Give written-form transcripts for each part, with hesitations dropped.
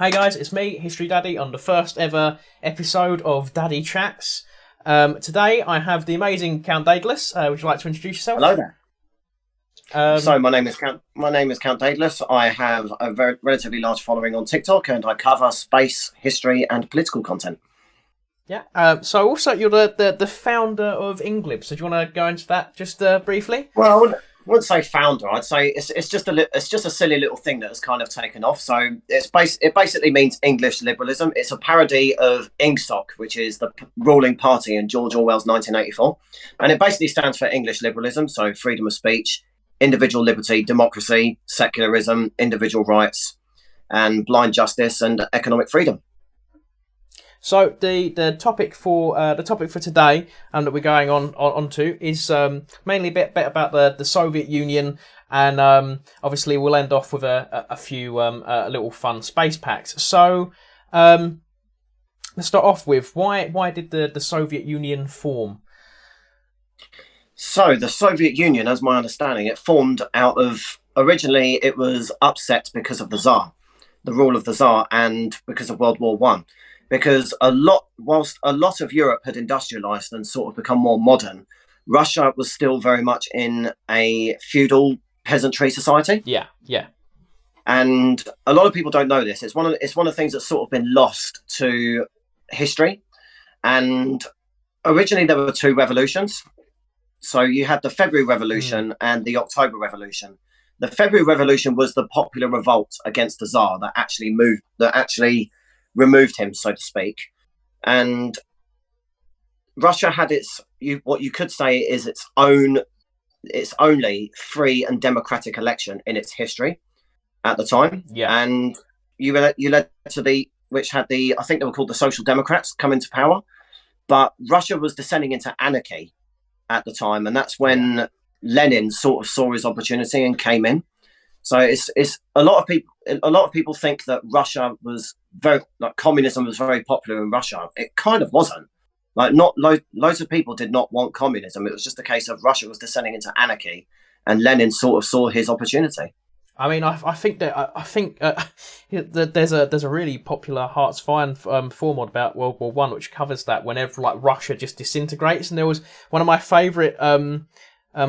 Hey guys, it's me, History Daddy, on the first ever episode of Daddy Chats. Today I have the amazing Count Daedalus. Would you like to introduce yourself? Hello there. So my name is Count Daedalus. I have a very relatively large following on TikTok, and I cover space, history, and political content. Yeah. So also you're the founder of Inglib. So do you want to go into that just briefly? Well, I wouldn't say founder. I'd say it's just a silly little thing that has kind of taken off. So it basically means English liberalism. It's a parody of Ingsoc, which is the ruling party in George Orwell's 1984, and it basically stands for English liberalism. So freedom of speech, individual liberty, democracy, secularism, individual rights, and blind justice and economic freedom. So the topic for today that we're going on to is mainly a bit about the Soviet Union, and obviously we'll end off with a few little fun space packs. So let's start off with why did the Soviet Union form? So the Soviet Union, as my understanding, it formed out of, originally it was upset because of the Tsar, the rule of the Tsar, and because of World War One. Because whilst a lot of Europe had industrialized and sort of become more modern, Russia was still very much in a feudal peasantry society. Yeah. And a lot of people don't know this. It's one of the things that's sort of been lost to history. And originally there were two revolutions. So you had the February Revolution and the October Revolution. The February Revolution was the popular revolt against the Tsar that actually removed him, so to speak. And Russia had what you could say is its only free and democratic election in its history at the time. Yeah. And you led to which had I think they were called the Social Democrats, come into power. But Russia was descending into anarchy at the time, and that's when Lenin sort of saw his opportunity and came in. So it's a lot of people think that Russia was communism was very popular in Russia. It kind of wasn't. Loads of people did not want communism. It was just a case of Russia was descending into anarchy, and Lenin sort of saw his opportunity. I mean, I think that there's a really popular Hearts Fire 4 mod about World War One, which covers that whenever Russia just disintegrates. And there was one of my favourite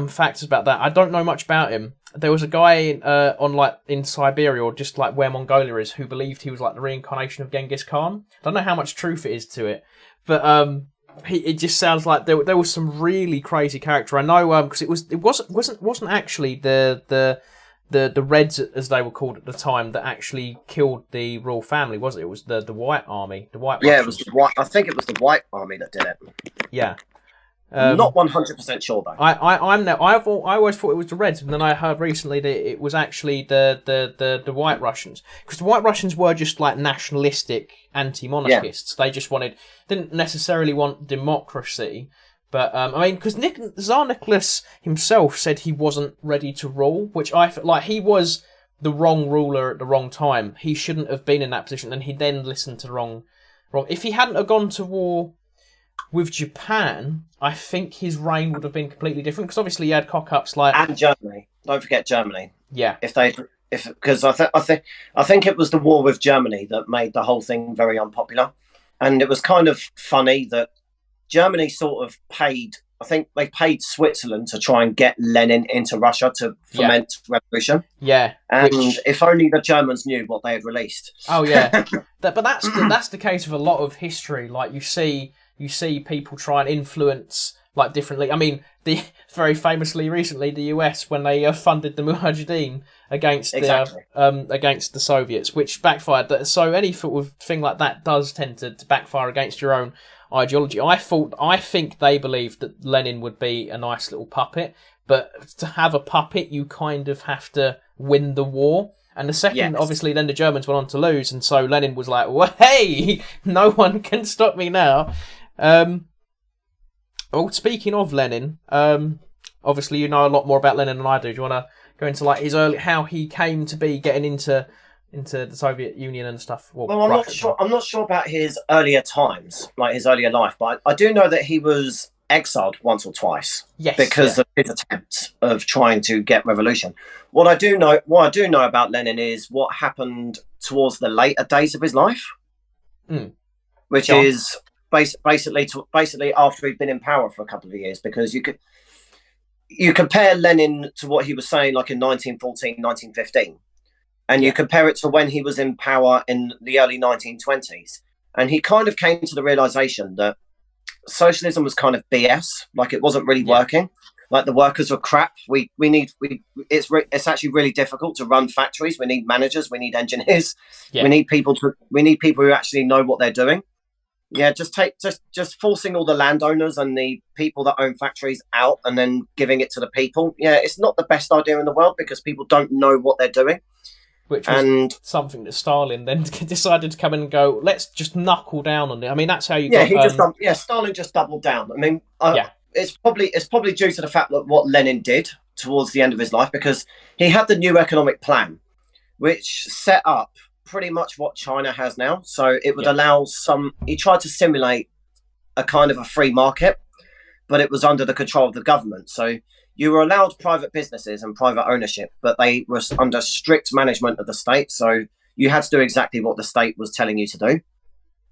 facts about that. I don't know much about him. There was a guy in Siberia, or just like where Mongolia is, who believed he was like the reincarnation of Genghis Khan. I don't know how much truth it is to it, but it just sounds like there was some really crazy character. I know because it wasn't actually the Reds, as they were called at the time, that actually killed the royal family, was it? It was the White Army, the White. Yeah, Russians. It was the White. I think it was the White Army that did it. Yeah. Not 100% sure though. I always thought it was the Reds, and then I heard recently that it was actually the White Russians, because the White Russians were just like nationalistic anti-monarchists. Yeah. They just didn't necessarily want democracy, but I mean, because Tsar Nicholas himself said he wasn't ready to rule, which I felt like he was the wrong ruler at the wrong time. He shouldn't have been in that position, and he then listened to the wrong. If he hadn't have gone to war with Japan, I think his reign would have been completely different, because obviously he had cock-ups like... And Germany. Don't forget Germany. Yeah. Because I think it was the war with Germany that made the whole thing very unpopular. And it was kind of funny that Germany sort of paid... I think they paid Switzerland to try and get Lenin into Russia to foment revolution. Yeah. And if only the Germans knew what they had released. Oh, yeah. But that's the case of a lot of history. Like, you see people try and influence like differently. I mean, very famously recently, the US, when they funded the Mujahideen against the Soviets, which backfired. So any sort of thing like that does tend to backfire against your own ideology. I think they believed that Lenin would be a nice little puppet, but to have a puppet, you kind of have to win the war. And the second, obviously, then the Germans went on to lose, and so Lenin was like, well, hey, no one can stop me now. Speaking of Lenin, obviously you know a lot more about Lenin than I do. Do you want to go into like his how he came to be getting into the Soviet Union and stuff? Well, I'm not sure about his earlier times, like his earlier life, but I do know that he was exiled once or twice Yes, because of his attempts of trying to get revolution. What I do know about Lenin is what happened towards the later days of his life, which is basically after he'd been in power for a couple of years, because you compare Lenin to what he was saying like in 1914, 1915, and you compare it to when he was in power in the early 1920s, and he kind of came to the realization that socialism was kind of BS, like it wasn't really working. Like the workers were crap. It's actually really difficult to run factories. We need managers, we need engineers, we need people who actually know what they're doing. Just forcing all the landowners and the people that own factories out and then giving it to the people. It's not the best idea in the world because people don't know what they're doing. Which was something that Stalin then decided to come in and go, let's just knuckle down on it. I mean, that's how you got... Stalin just doubled down. I mean, it's probably due to the fact that what Lenin did towards the end of his life, because he had the new economic plan, which set up pretty much what China has now. So it would allow he tried to simulate a kind of a free market, but it was under the control of the government. So you were allowed private businesses and private ownership, but they were under strict management of the state. So you had to do exactly what the state was telling you to do.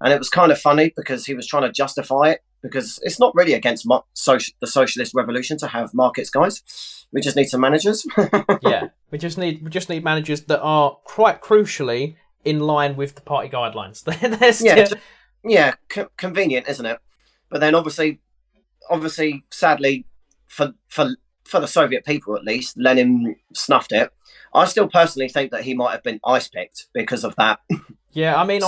And it was kind of funny because he was trying to justify it, because it's not really against the socialist revolution to have markets, guys. We just need some managers. we just need managers that are quite crucially in line with the party guidelines. Convenient, isn't it? But then obviously, sadly, for the Soviet people at least, Lenin snuffed it. I still personally think that he might have been ice-picked because of that. Yeah, I mean,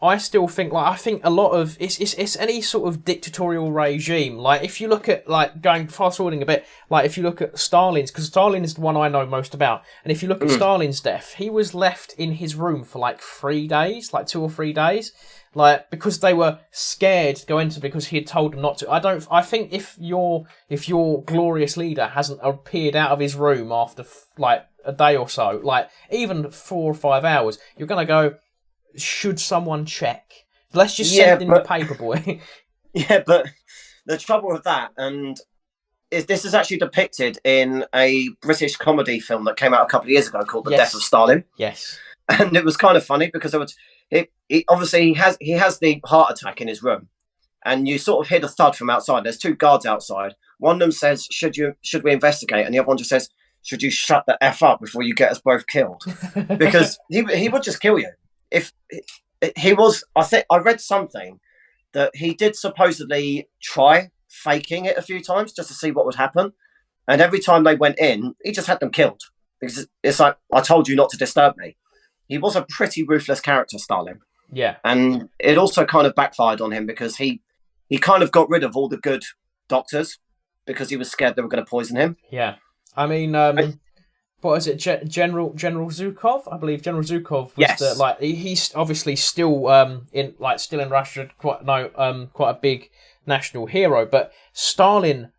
I still think, like, I think a lot of it's any sort of dictatorial regime. Like, if you look at, like, going fast forwarding a bit, like if you look at Stalin's, because Stalin is the one I know most about, and if you look at Stalin's death, he was left in his room for like 3 days, like 2 or 3 days, like because they were scared to go into, because he had told them not to. I think if your glorious leader hasn't appeared out of his room after like a day or so, like even 4 or 5 hours, you're gonna go, should someone check? Let's just send in the paper boy. But the trouble with that, this is actually depicted in a British comedy film that came out a couple of years ago called The Death of Stalin. Yes. And it was kind of funny because obviously he has the heart attack in his room, and you sort of hear the thud from outside. There's 2 guards outside. One of them says, "Should we investigate?" And the other one just says, "Should you shut the F up before you get us both killed?" Because he would just kill you. If he was, I read something that he did supposedly try faking it a few times just to see what would happen, and every time they went in, he just had them killed, because it's like, I told you not to disturb me. He was a pretty ruthless character, Stalin. Yeah, and it also kind of backfired on him because he kind of got rid of all the good doctors because he was scared they were going to poison him. Yeah, I mean, what is it, General Zhukov? I believe General Zhukov was he's obviously still in Russia, quite a big national hero. But Stalin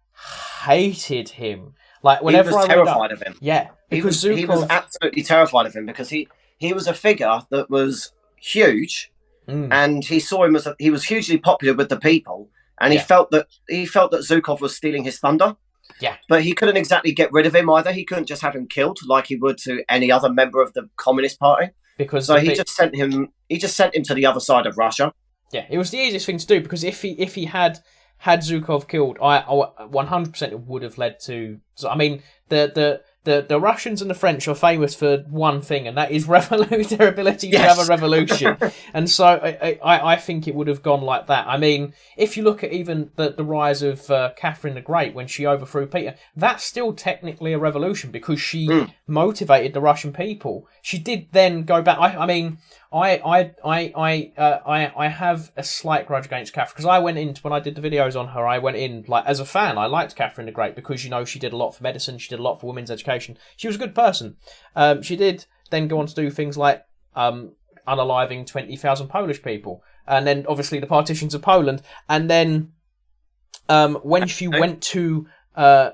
hated him. Like whenever he was terrified of him. Yeah, because he was absolutely terrified of him because he was a figure that was huge, and he saw him as he was hugely popular with the people, and he felt that Zhukov was stealing his thunder. Yeah, but he couldn't exactly get rid of him either. He couldn't just have him killed like he would to any other member of the Communist Party. Because he just sent him to the other side of Russia. Yeah, it was the easiest thing to do, because if he had Zhukov killed, I 100% it would have led to. I mean, the Russians and the French are famous for one thing, and that is their ability to have a revolution. And so I think it would have gone like that. I mean, if you look at even the rise of Catherine the Great when she overthrew Peter, that's still technically a revolution because she motivated the Russian people. She did then go back. I mean, I have a slight grudge against Catherine because I went in when I did the videos on her. I went in like as a fan. I liked Catherine the Great because she did a lot for medicine. She did a lot for women's education. She was a good person. She did then go on to do things like unaliving 20,000 Polish people, and then obviously the partitions of Poland. And then when she went to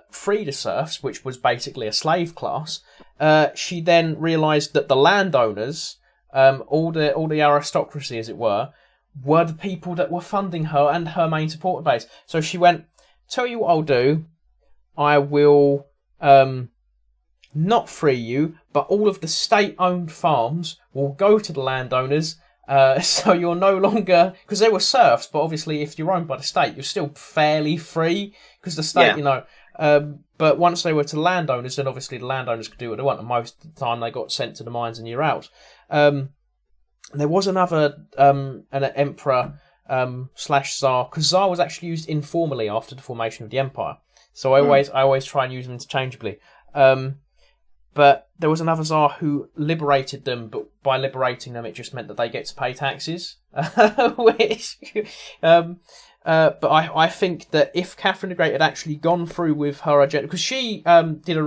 free the serfs, which was basically a slave class, she then realised that the landowners, all the aristocracy, as it were the people that were funding her and her main supporter base. So she went, tell you what I'll do. I will not free you, but all of the state-owned farms will go to the landowners. So you're no longer, because they were serfs, but obviously if you're owned by the state, you're still fairly free because the state, but once they were to landowners, then obviously the landowners could do what they want, and most of the time they got sent to the mines and you're out. There was another an emperor slash Tsar, because Tsar was actually used informally after the formation of the empire. So I always try and use them interchangeably. But there was another Tsar who liberated them, but by liberating them, it just meant that they get to pay taxes. Which, but I think that if Catherine the Great had actually gone through with her agenda, because she did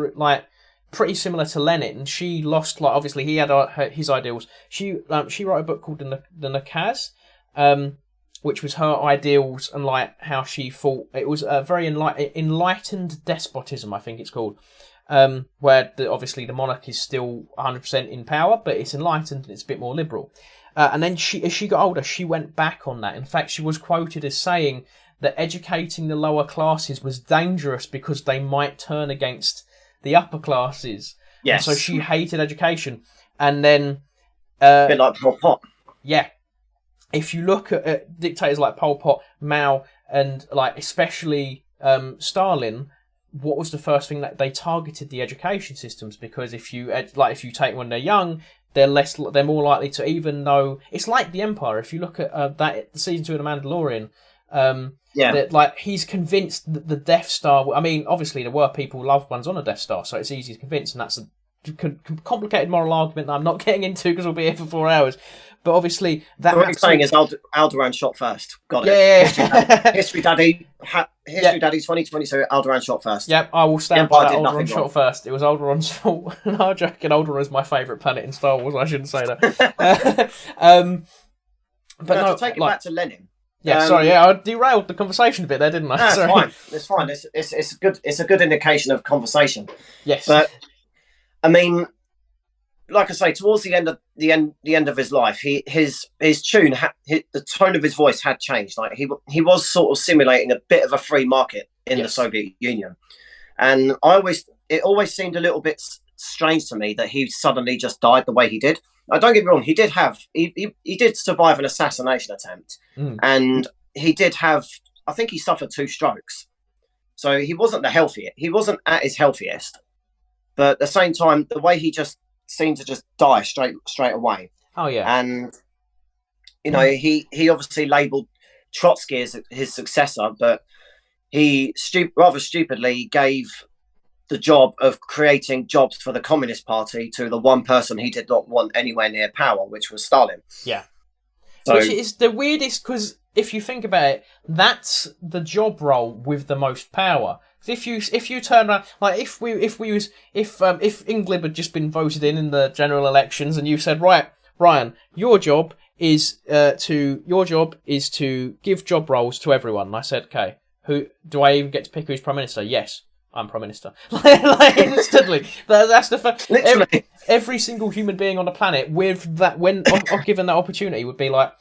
pretty similar to Lenin, she lost, obviously he had his ideals. She wrote a book called the Nakaz, which was her ideals and how she thought. It was a very enlightened despotism, I think it's called. Where obviously the monarch is still 100% in power, but it's enlightened and it's a bit more liberal. And then as she got older, she went back on that. In fact, she was quoted as saying that educating the lower classes was dangerous because they might turn against the upper classes. Yes. And so she hated education. And then... a bit like Pol Pot. Yeah. If you look at dictators like Pol Pot, Mao, and especially Stalin... What was the first thing that they targeted? The education systems, because if you take when they're young, they're more likely to, even though it's like the Empire. If you look at that season 2 of The Mandalorian, that he's convinced that the Death Star. I mean, obviously there were loved ones on a Death Star, so it's easy to convince, and that's a complicated moral argument that I'm not getting into because we'll be here for 4 hours. But obviously, that what you're saying is Alderaan shot first. Got it. Yeah. History Daddy 2022. Alderaan shot first. Yep, I will stand by that. Alderaan shot first. It was Alderaan's fault. No, joking. Alderaan's my favourite planet in Star Wars. I shouldn't say that. But no, to take it back to Lenin. Yeah, sorry. I derailed the conversation a bit there, didn't I? No, it's fine. It's good. It's a good indication of conversation. Yes, but I mean, like I say, towards the end of his life, his tune, the tone of his voice had changed. Like he was sort of simulating a bit of a free market in the Soviet Union, and it always seemed a little bit strange to me that he suddenly just died the way he did. Now, don't get me wrong, he did survive an assassination attempt, and he did have, I think he suffered 2 strokes, so he wasn't he wasn't at his healthiest, but at the same time, the way he just seemed to just die straight away. Oh yeah. And he obviously labelled Trotsky as his successor, but he rather stupidly gave the job of creating jobs for the Communist Party to the one person he did not want anywhere near power, which was Stalin. Yeah. So, which is the weirdest, because if you think about it, that's the job role with the most power. If you turn around, if Inglib had just been voted in the general elections, and you said, right, Ryan, your job is to give job roles to everyone. And I said, okay, who do I even get to pick who's Prime Minister? Yes, I'm Prime Minister. Instantly. That's the first. Literally. Every single human being on the planet with that, when given that opportunity, would be like,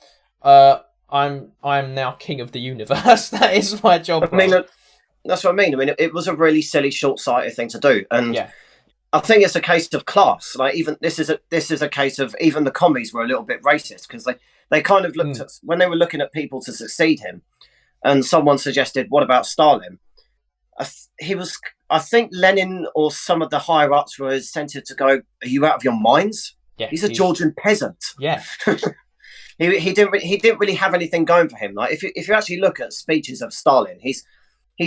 I'm now king of the universe. That is my job. I mean, that's what I mean. I mean, it was a really silly, short-sighted thing to do, and I think it's a case of class. Like, even this is a case of, even the commies were a little bit racist, because they kind of looked at, when they were looking at people to succeed him, and someone suggested, what about Stalin? I think Lenin or some of the higher ups were incented to go, are you out of your minds? Yeah, he's a Georgian peasant. Yeah. he didn't really have anything going for him. Like, if you actually look at speeches of Stalin, he's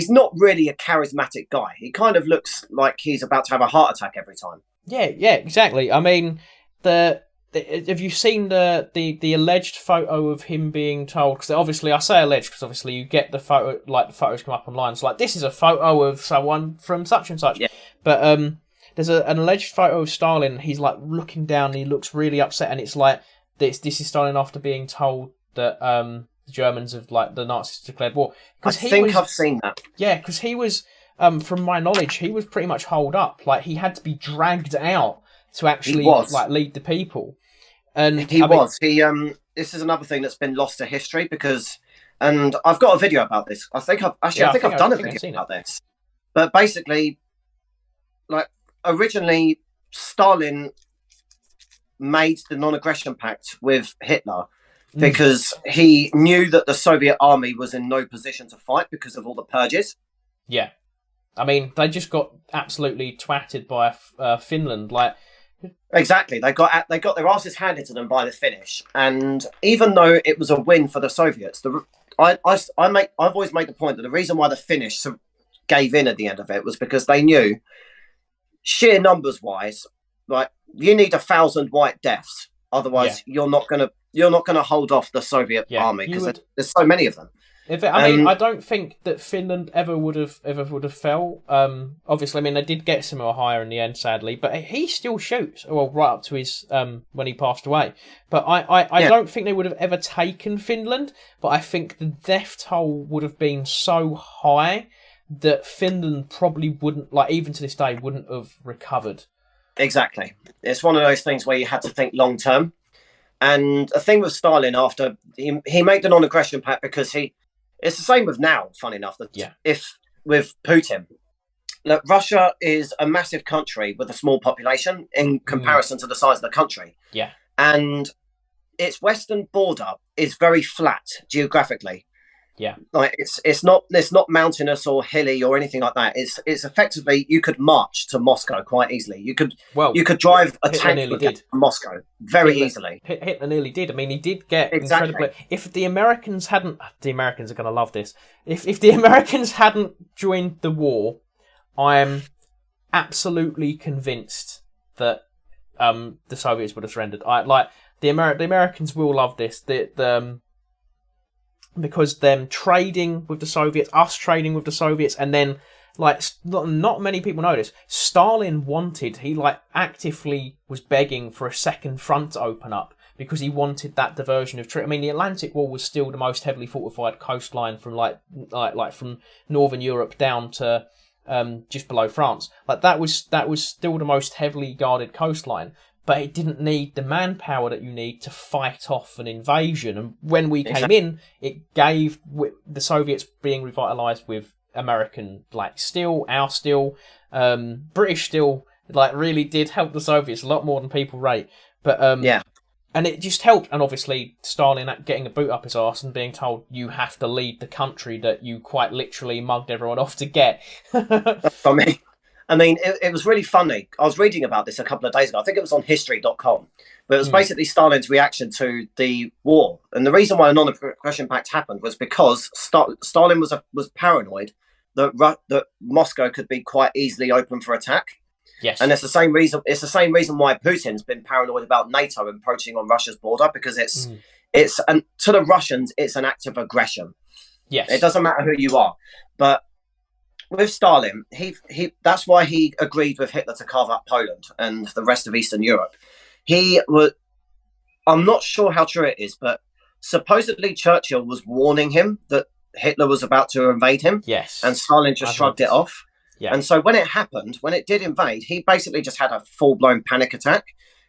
not really a charismatic guy. He kind of looks like he's about to have a heart attack every time. Yeah, exactly. I mean, have you seen the alleged photo of him being told? Because obviously, I say alleged because obviously you get the photo, the photos come up online. It's like, this is a photo of someone from such and such. Yeah. But there's an alleged photo of Stalin. He's looking down, and he looks really upset, and it's like this is Stalin after being told that the Germans have, the Nazis declared war. I've seen that. Yeah, because he was, from my knowledge, he was pretty much holed up. He had to be dragged out to actually lead the people. And he was. This is another thing that's been lost to history, because And I've got a video about this. I think I've done a video about this. But basically, like, originally Stalin made the non-aggression pact with Hitler because he knew that the Soviet army was in no position to fight because of all the purges. Yeah. I mean, they just got absolutely twatted by Finland. Like, exactly, they got their asses handed to them by the Finnish, and even though it was a win for the Soviets, I've always made the point that the reason why the Finnish gave in at the end of it was because they knew, sheer numbers wise, like, you need 1,000 white deaths, otherwise you're not gonna hold off the Soviet army because there's so many of them. I don't think that Finland ever would have fell. Obviously, I mean, they did get somewhere higher in the end, sadly, but he still shoots. Well, right up to his when he passed away. But I don't think they would have ever taken Finland. But I think the death toll would have been so high that Finland probably wouldn't, like, even to this day, wouldn't have recovered. Exactly. It's one of those things where you had to think long term. And the thing with Stalin, after he made the non-aggression pact because it's the same with now, funny enough. If with Putin, look, Russia is a massive country with a small population in comparison to the size of the country. Yeah. And its western border is very flat geographically. Yeah. Like, it's not mountainous or hilly or anything like that. It's effectively, you could march to Moscow quite easily. You could drive a tank to Moscow very easily. Hitler nearly did. I mean, he did get incredibly. If the Americans hadn't, the Americans are going to love this. If the Americans hadn't joined the war, I'm absolutely convinced that the Soviets would have surrendered. The Americans will love this. Because them trading with the Soviets, us trading with the Soviets, and then, like, not many people know this, Stalin actively was begging for a second front to open up because he wanted that diversion of trade. I mean, the Atlantic Wall was still the most heavily fortified coastline from like from Northern Europe down to just below France. Like, that was still the most heavily guarded coastline. But it didn't need the manpower that you need to fight off an invasion. And when we came in, it gave the Soviets being revitalised with American, like, steel, our steel, British steel, like, really did help the Soviets a lot more than people rate. But and it just helped. And obviously, Stalin getting a boot up his arse and being told you have to lead the country that you quite literally mugged everyone off to get. For me. I mean, it was really funny. I was reading about this a couple of days ago. I think it was on history.com. But it was basically Stalin's reaction to the war. And the reason why a non-aggression pact happened was because Stalin was paranoid that Moscow could be quite easily open for attack. Yes. And it's the same reason why Putin's been paranoid about NATO encroaching on Russia's border, because and to the Russians, it's an act of aggression. Yes. It doesn't matter who you are. But with Stalin, that's why he agreed with Hitler to carve up Poland and the rest of Eastern Europe. I'm not sure how true it is, but supposedly Churchill was warning him that Hitler was about to invade him. Yes. And Stalin just shrugged it off. Yeah. And so when it did invade, he basically just had a full-blown panic attack.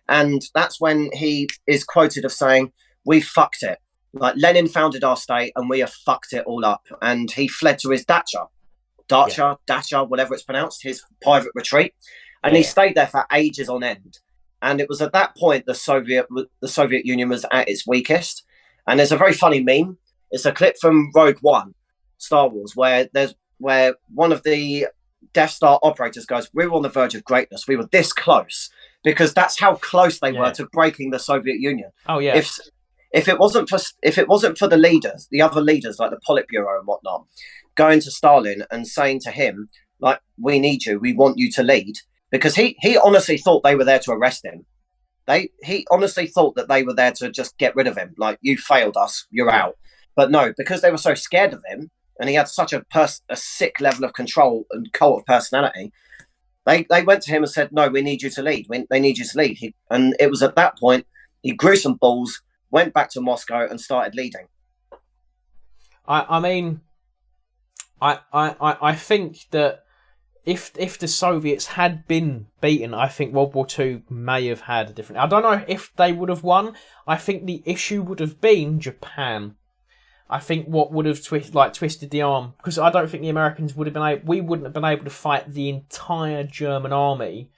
And that's when he is quoted of saying, "We fucked it. Like, Lenin founded our state and we have fucked it all up." And he fled to his dacha, whatever it's pronounced, his private retreat, and he stayed there for ages on end. And it was at that point the Soviet Union was at its weakest. And there's a very funny meme. It's a clip from Rogue One, Star Wars, where one of the Death Star operators goes, "We were on the verge of greatness. We were this close," because that's how close they were to breaking the Soviet Union. Oh yeah. If it wasn't for the leaders, the other leaders like the Politburo and whatnot, going to Stalin and saying to him, like, "We need you, we want you to lead," because he honestly thought they were there to arrest him. He honestly thought that they were there to just get rid of him. Like, "You failed us, you're out." But no, because they were so scared of him, and he had such a sick level of control and cult of personality, they went to him and said, "No, we need you to lead. They need you to lead." And it was at that point he grew some balls, went back to Moscow and started leading. I mean, I think that if the Soviets had been beaten, I think World War II may have had a different... I don't know if they would have won. I think the issue would have been Japan. I think what would have twisted the arm, because I don't think the Americans would have been able. We wouldn't have been able to fight the entire German army,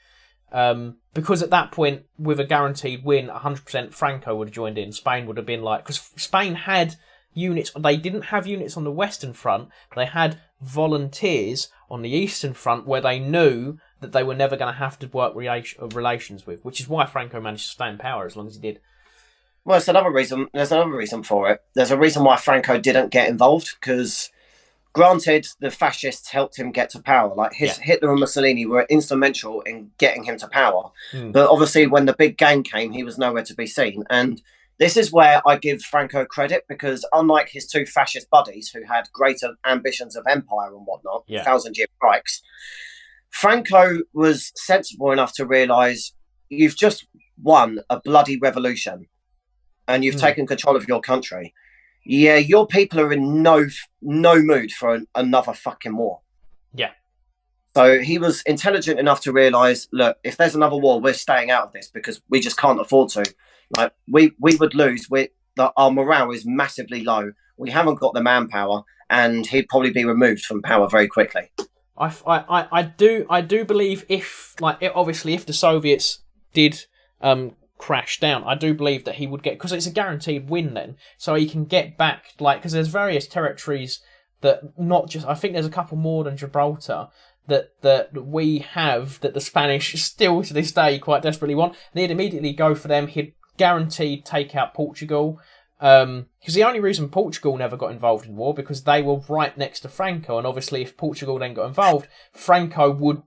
because at that point, with a guaranteed win, 100% Franco would have joined in. Spain would have been because Spain had units. They didn't have units on the Western Front. They had volunteers on the Eastern Front, where they knew that they were never going to have to work relations with, which is why Franco managed to stay in power as long as he did. Well, it's another reason. There's another reason for it. There's a reason why Franco didn't get involved, because granted, the fascists helped him get to power. Hitler and Mussolini were instrumental in getting him to power. But obviously, when the big gang came, he was nowhere to be seen. And this is where I give Franco credit, because unlike his two fascist buddies who had greater ambitions of empire and whatnot, 1,000-year Reichs, Franco was sensible enough to realise you've just won a bloody revolution and you've taken control of your country. Yeah, your people are in no mood for another fucking war. Yeah. So he was intelligent enough to realise, look, if there's another war, we're staying out of this because we just can't afford to. We would lose. Our morale is massively low. We haven't got the manpower, and he'd probably be removed from power very quickly. I do believe if the Soviets did crash down, I do believe that he would get, because it's a guaranteed win then, so he can get back, because there's various territories that not just, I think there's a couple more than Gibraltar that we have that the Spanish still to this day quite desperately want. They'd immediately go for them. He'd guaranteed take out Portugal, because the only reason Portugal never got involved in war, because they were right next to Franco, and obviously if Portugal then got involved, Franco would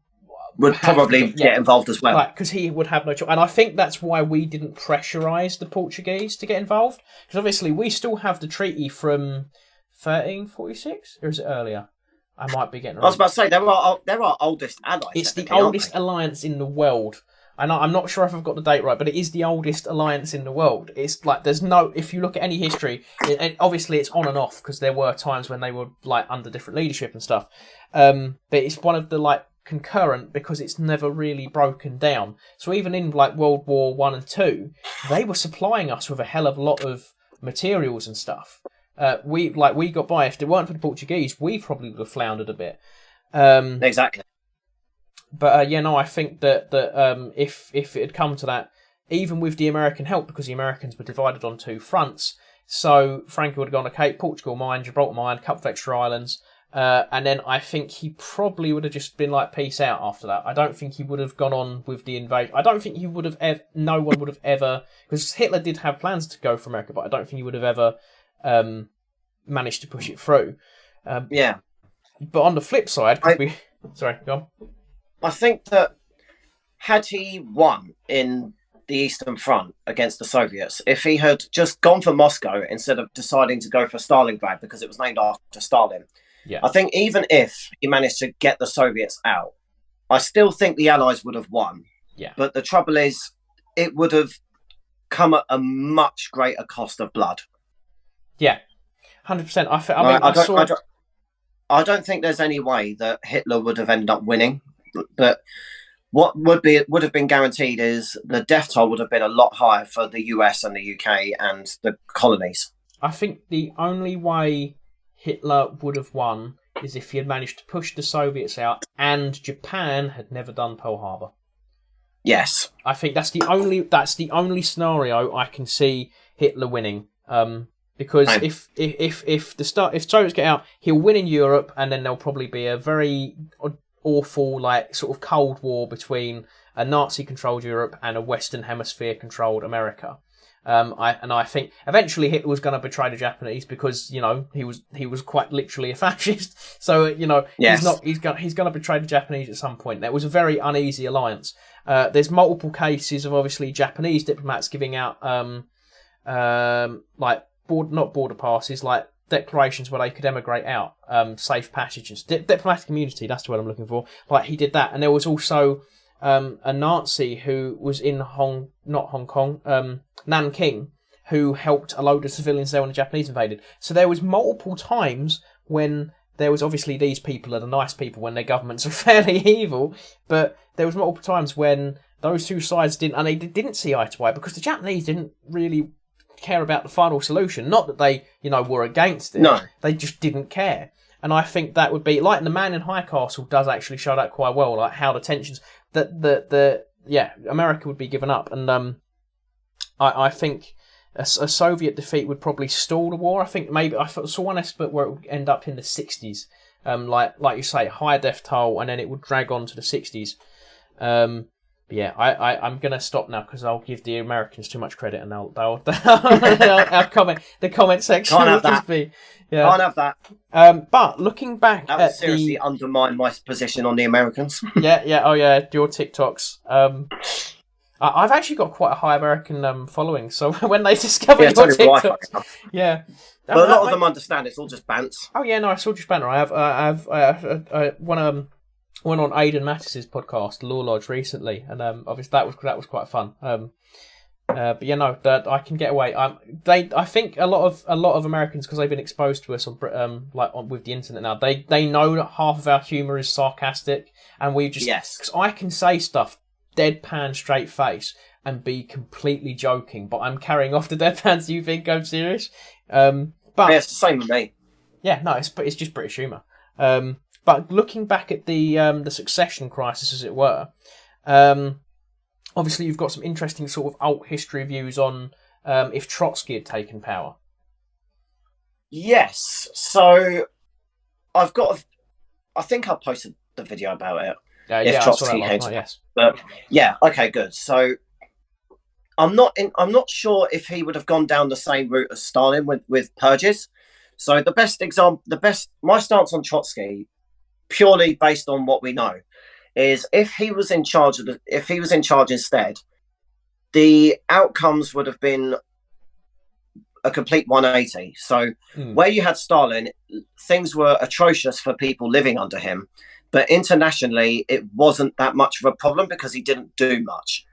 probably get involved as well. Because he would have no choice. And I think that's why we didn't pressurise the Portuguese to get involved. Because obviously we still have the treaty from 1346, or is it earlier? I might be getting it wrong. I was about to say, they're our oldest allies. It's the oldest alliance in the world. And I'm not sure if I've got the date right, but it is the oldest alliance in the world. It's there's no, if you look at any history, and obviously it's on and off, because there were times when they were under different leadership and stuff. But it's one of the concurrent, because it's never really broken down. So even in World War 1 and 2, they were supplying us with a hell of a lot of materials and stuff. We got by. If it weren't for the Portuguese, we probably would have floundered a bit. Exactly. But I think that if it had come to that, even with the American help, because the Americans were divided on two fronts, so Franco would have gone, okay, Portugal mine, Gibraltar mine, a couple of extra islands, and then I think he probably would have just been peace out after that. I don't think he would have gone on with the invasion. I don't think he would have no one would have ever, because Hitler did have plans to go for America, but I don't think he would have ever managed to push it through. Yeah. But on the flip side, sorry, go on. I think that had he won in the Eastern Front against the Soviets, if he had just gone for Moscow instead of deciding to go for Stalingrad because it was named after Stalin, I think even if he managed to get the Soviets out, I still think the Allies would have won. Yeah. But the trouble is, it would have come at a much greater cost of blood. Yeah, 100%. I don't think there's any way that Hitler would have ended up winning. But what would have been guaranteed is the death toll would have been a lot higher for the US and the UK and the colonies. I think the only way Hitler would have won is if he had managed to push the Soviets out and Japan had never done Pearl Harbor. Yes. I think that's the only scenario I can see Hitler winning. Because if Soviets get out, he'll win in Europe, and then there'll probably be a very awful sort of Cold War between a Nazi-controlled Europe and a Western Hemisphere-controlled America. I think eventually Hitler was going to betray the Japanese, because he was quite literally a fascist. So yes. he's going to betray the Japanese at some point. That was a very uneasy alliance. There's multiple cases of obviously Japanese diplomats giving out not border passes, declarations where they could emigrate out, safe passages, diplomatic immunity. That's the word I'm looking for. He did that, and there was also a Nazi who was in Nanking, who helped a load of civilians there when the Japanese invaded. So there was multiple times when there was obviously these people are the nice people when their governments are fairly evil, but there was multiple times when those two sides didn't see eye to eye, because the Japanese didn't really care about the final solution. Not that they, were against it. No. They just didn't care. And I think that would be like The Man in High Castle does actually show that quite well, like how the tensions that America would be given up. And I think a Soviet defeat would probably stall the war. I think maybe I saw one estimate where it would end up in the 60s. Like you say, higher death toll, and then it would drag on to the 60s. I'm gonna stop now because I'll give the Americans too much credit, and they'll the comment section will just be Can't have that. But looking back that would seriously undermine my position on the Americans. your TikToks. I've actually got quite a high American following, so when they discover your TikToks, but a lot of them understand it's all just bants. Oh yeah, no, it's all just banter. I went on Aidan Mattis's podcast, Law Lodge, recently, and obviously that was quite fun. But that I can get away. I think a lot of Americans, because they've been exposed to us with the internet now, they know that half of our humour is sarcastic, and we just because I can say stuff deadpan straight face and be completely joking, but I'm carrying off the deadpan so you think I'm serious. But it's the same with me. Yeah, no, it's just British humour. But looking back at the succession crisis, as it were, obviously you've got some interesting sort of alt history views on if Trotsky had taken power. Yes, so I think I posted the video about it. If Trotsky came to, yes. But okay, good. So I'm not sure if he would have gone down the same route as Stalin with purges. So my stance on Trotsky, purely based on what we know, is if he was in charge instead, the outcomes would have been a complete 180. So where you had Stalin, things were atrocious for people living under him, but internationally it wasn't that much of a problem because he didn't do much.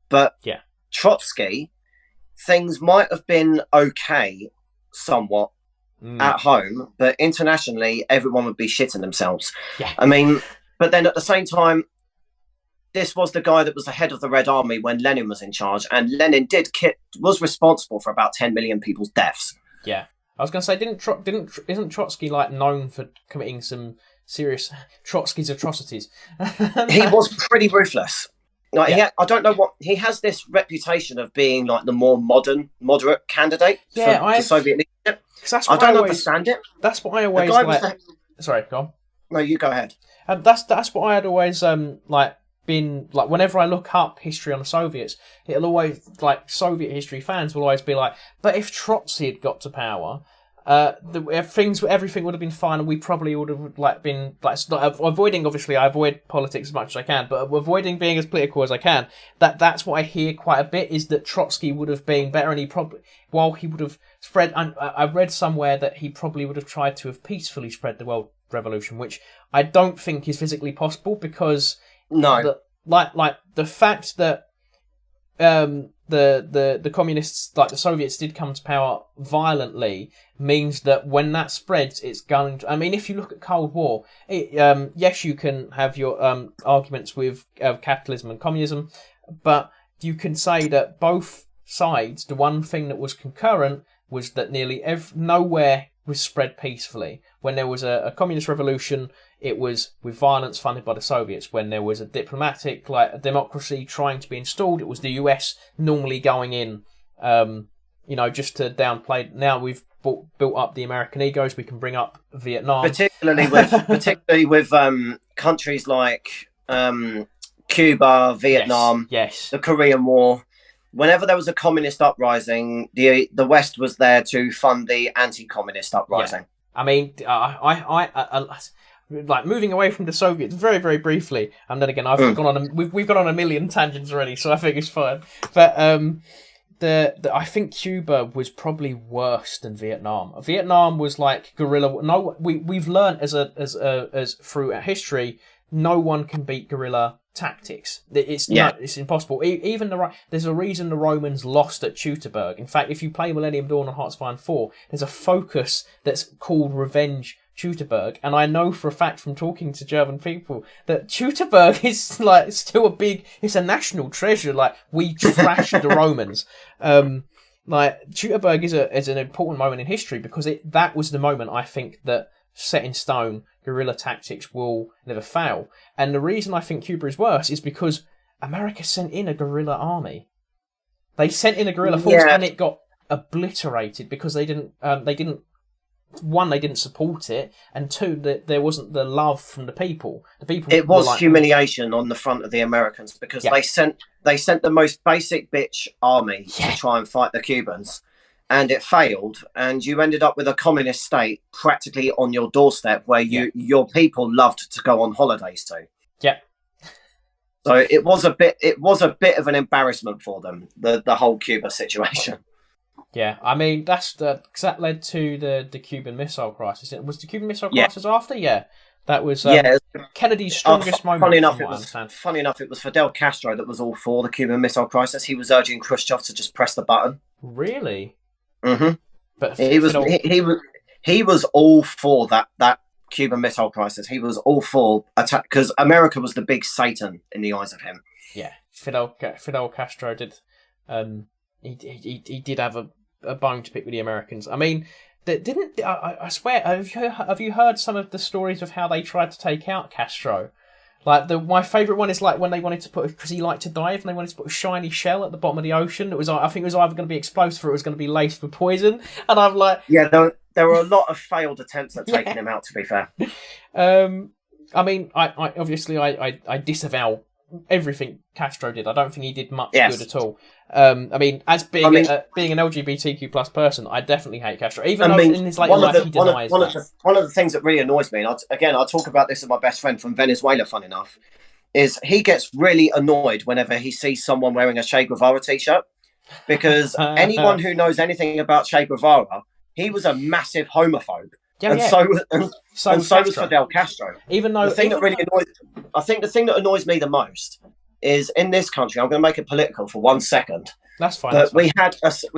But Trotsky, things might have been okay somewhat at home, but internationally everyone would be shitting themselves. I mean, but then at the same time, this was the guy that was the head of the Red Army when Lenin was in charge, and Lenin was responsible for about 10 million people's deaths. I was going to say, isn't Trotsky known for committing some serious Trotsky's atrocities? He was pretty ruthless. I don't know what he has this reputation of being the more moderate candidate for the Soviet leadership. I don't understand it. That's what I always Sorry, go on. No, you go ahead. That's what I had always been whenever I look up history on the Soviets, it'll always Soviet history fans will always be but if Trotsky had got to power, everything would have been fine, and we probably would have been avoiding. Obviously, I avoid politics as much as I can, but avoiding being as political as I can. That's what I hear quite a bit, is that Trotsky would have been better, and he would have spread. And I read somewhere that he probably would have tried to have peacefully spread the world revolution, which I don't think is physically possible, because the fact that the communists, the Soviets, did come to power violently means that when that spreads, it's going to... I mean, if you look at Cold War, yes, you can have your arguments with capitalism and communism, but you can say that both sides, the one thing that was concurrent was that nearly nowhere was spread peacefully. When there was a communist revolution, it was with violence funded by the Soviets. When there was a diplomatic, a democracy trying to be installed, it was the US normally going in, just to downplay. Now we've built up the American egos, we can bring up Vietnam. Particularly with countries like Cuba, Vietnam, the Korean War. Whenever there was a communist uprising, the West was there to fund the anti-communist uprising. I mean, moving away from the Soviets very, very briefly, and then again, we've gone on a million tangents already, so I think it's fine. But I think Cuba was probably worse than Vietnam. Vietnam was guerrilla. No, we've learned as through our history, no one can beat guerrilla tactics. It's impossible. Even there's a reason the Romans lost at Teutoburg. In fact, if you play Millennium Dawn and Hearts of Iron 4, there's a focus that's called Revenge Teutoburg, and I know for a fact from talking to German people that Teutoburg is still it's a national treasure. We trashed the Romans. like Teutoburg is an important moment in history because that was the moment I think that set in stone guerrilla tactics will never fail. And the reason I think Cuba is worse is because America sent in a guerrilla army. They sent in a guerrilla force and it got obliterated because they didn't one, they didn't support it, and two, that there wasn't the love from the people. The people. It was humiliation on the front of the Americans because they sent the most basic bitch army to try and fight the Cubans, and it failed. And you ended up with a communist state practically on your doorstep, where your people loved to go on holidays to. Yeah. So it was a bit of an embarrassment for them, the whole Cuba situation. Yeah, I mean cause that led to the Cuban Missile Crisis. Was the Cuban Missile Crisis after? Yeah, that was Kennedy's strongest moment. Funny enough, it was Fidel Castro that was all for the Cuban Missile Crisis. He was urging Khrushchev to just press the button. Really? Mm-hmm. But he was all for that Cuban Missile Crisis. He was all for attack because America was the big Satan in the eyes of him. Yeah, Fidel Castro did. He did have a bone to pick with the Americans. I mean, I swear, have you heard some of the stories of how they tried to take out Castro? Like my favourite one is like when they wanted to because he liked to dive, and they wanted to put a shiny shell at the bottom of the ocean. I think it was either going to be explosive or it was going to be laced with poison. And I'm like, there were a lot of failed attempts at taking him out. To be fair, I mean, I obviously disavow everything Castro did. I don't think he did much good at all. I mean, as being an LGBTQ plus person, I definitely hate Castro. Even though in his later life he denies that. One of the things that really annoys me, and I'll talk about this with my best friend from Venezuela, fun enough, is he gets really annoyed whenever he sees someone wearing a Che Guevara t-shirt. Because anyone who knows anything about Che Guevara, he was a massive homophobe. So was Fidel Castro. Even though the thing that annoys me the most is in this country. I'm going to make it political for 1 second. That's fine. But we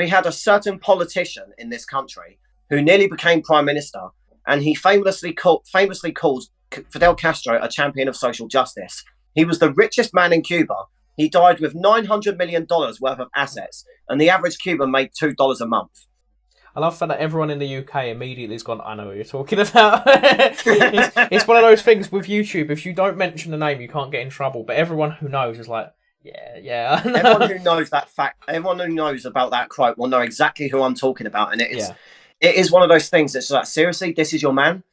had a certain politician in this country who nearly became prime minister, and he famously called Fidel Castro a champion of social justice. He was the richest man in Cuba. He died with $900 million worth of assets, and the average Cuban made $2 a month. I love that everyone in the UK immediately has gone, I know what you're talking about. It's one of those things with YouTube. If you don't mention the name, you can't get in trouble. But everyone who knows is like, yeah. Everyone who knows that fact, everyone who knows about that quote will know exactly who I'm talking about. And it is one of those things that's like, seriously, this is your man?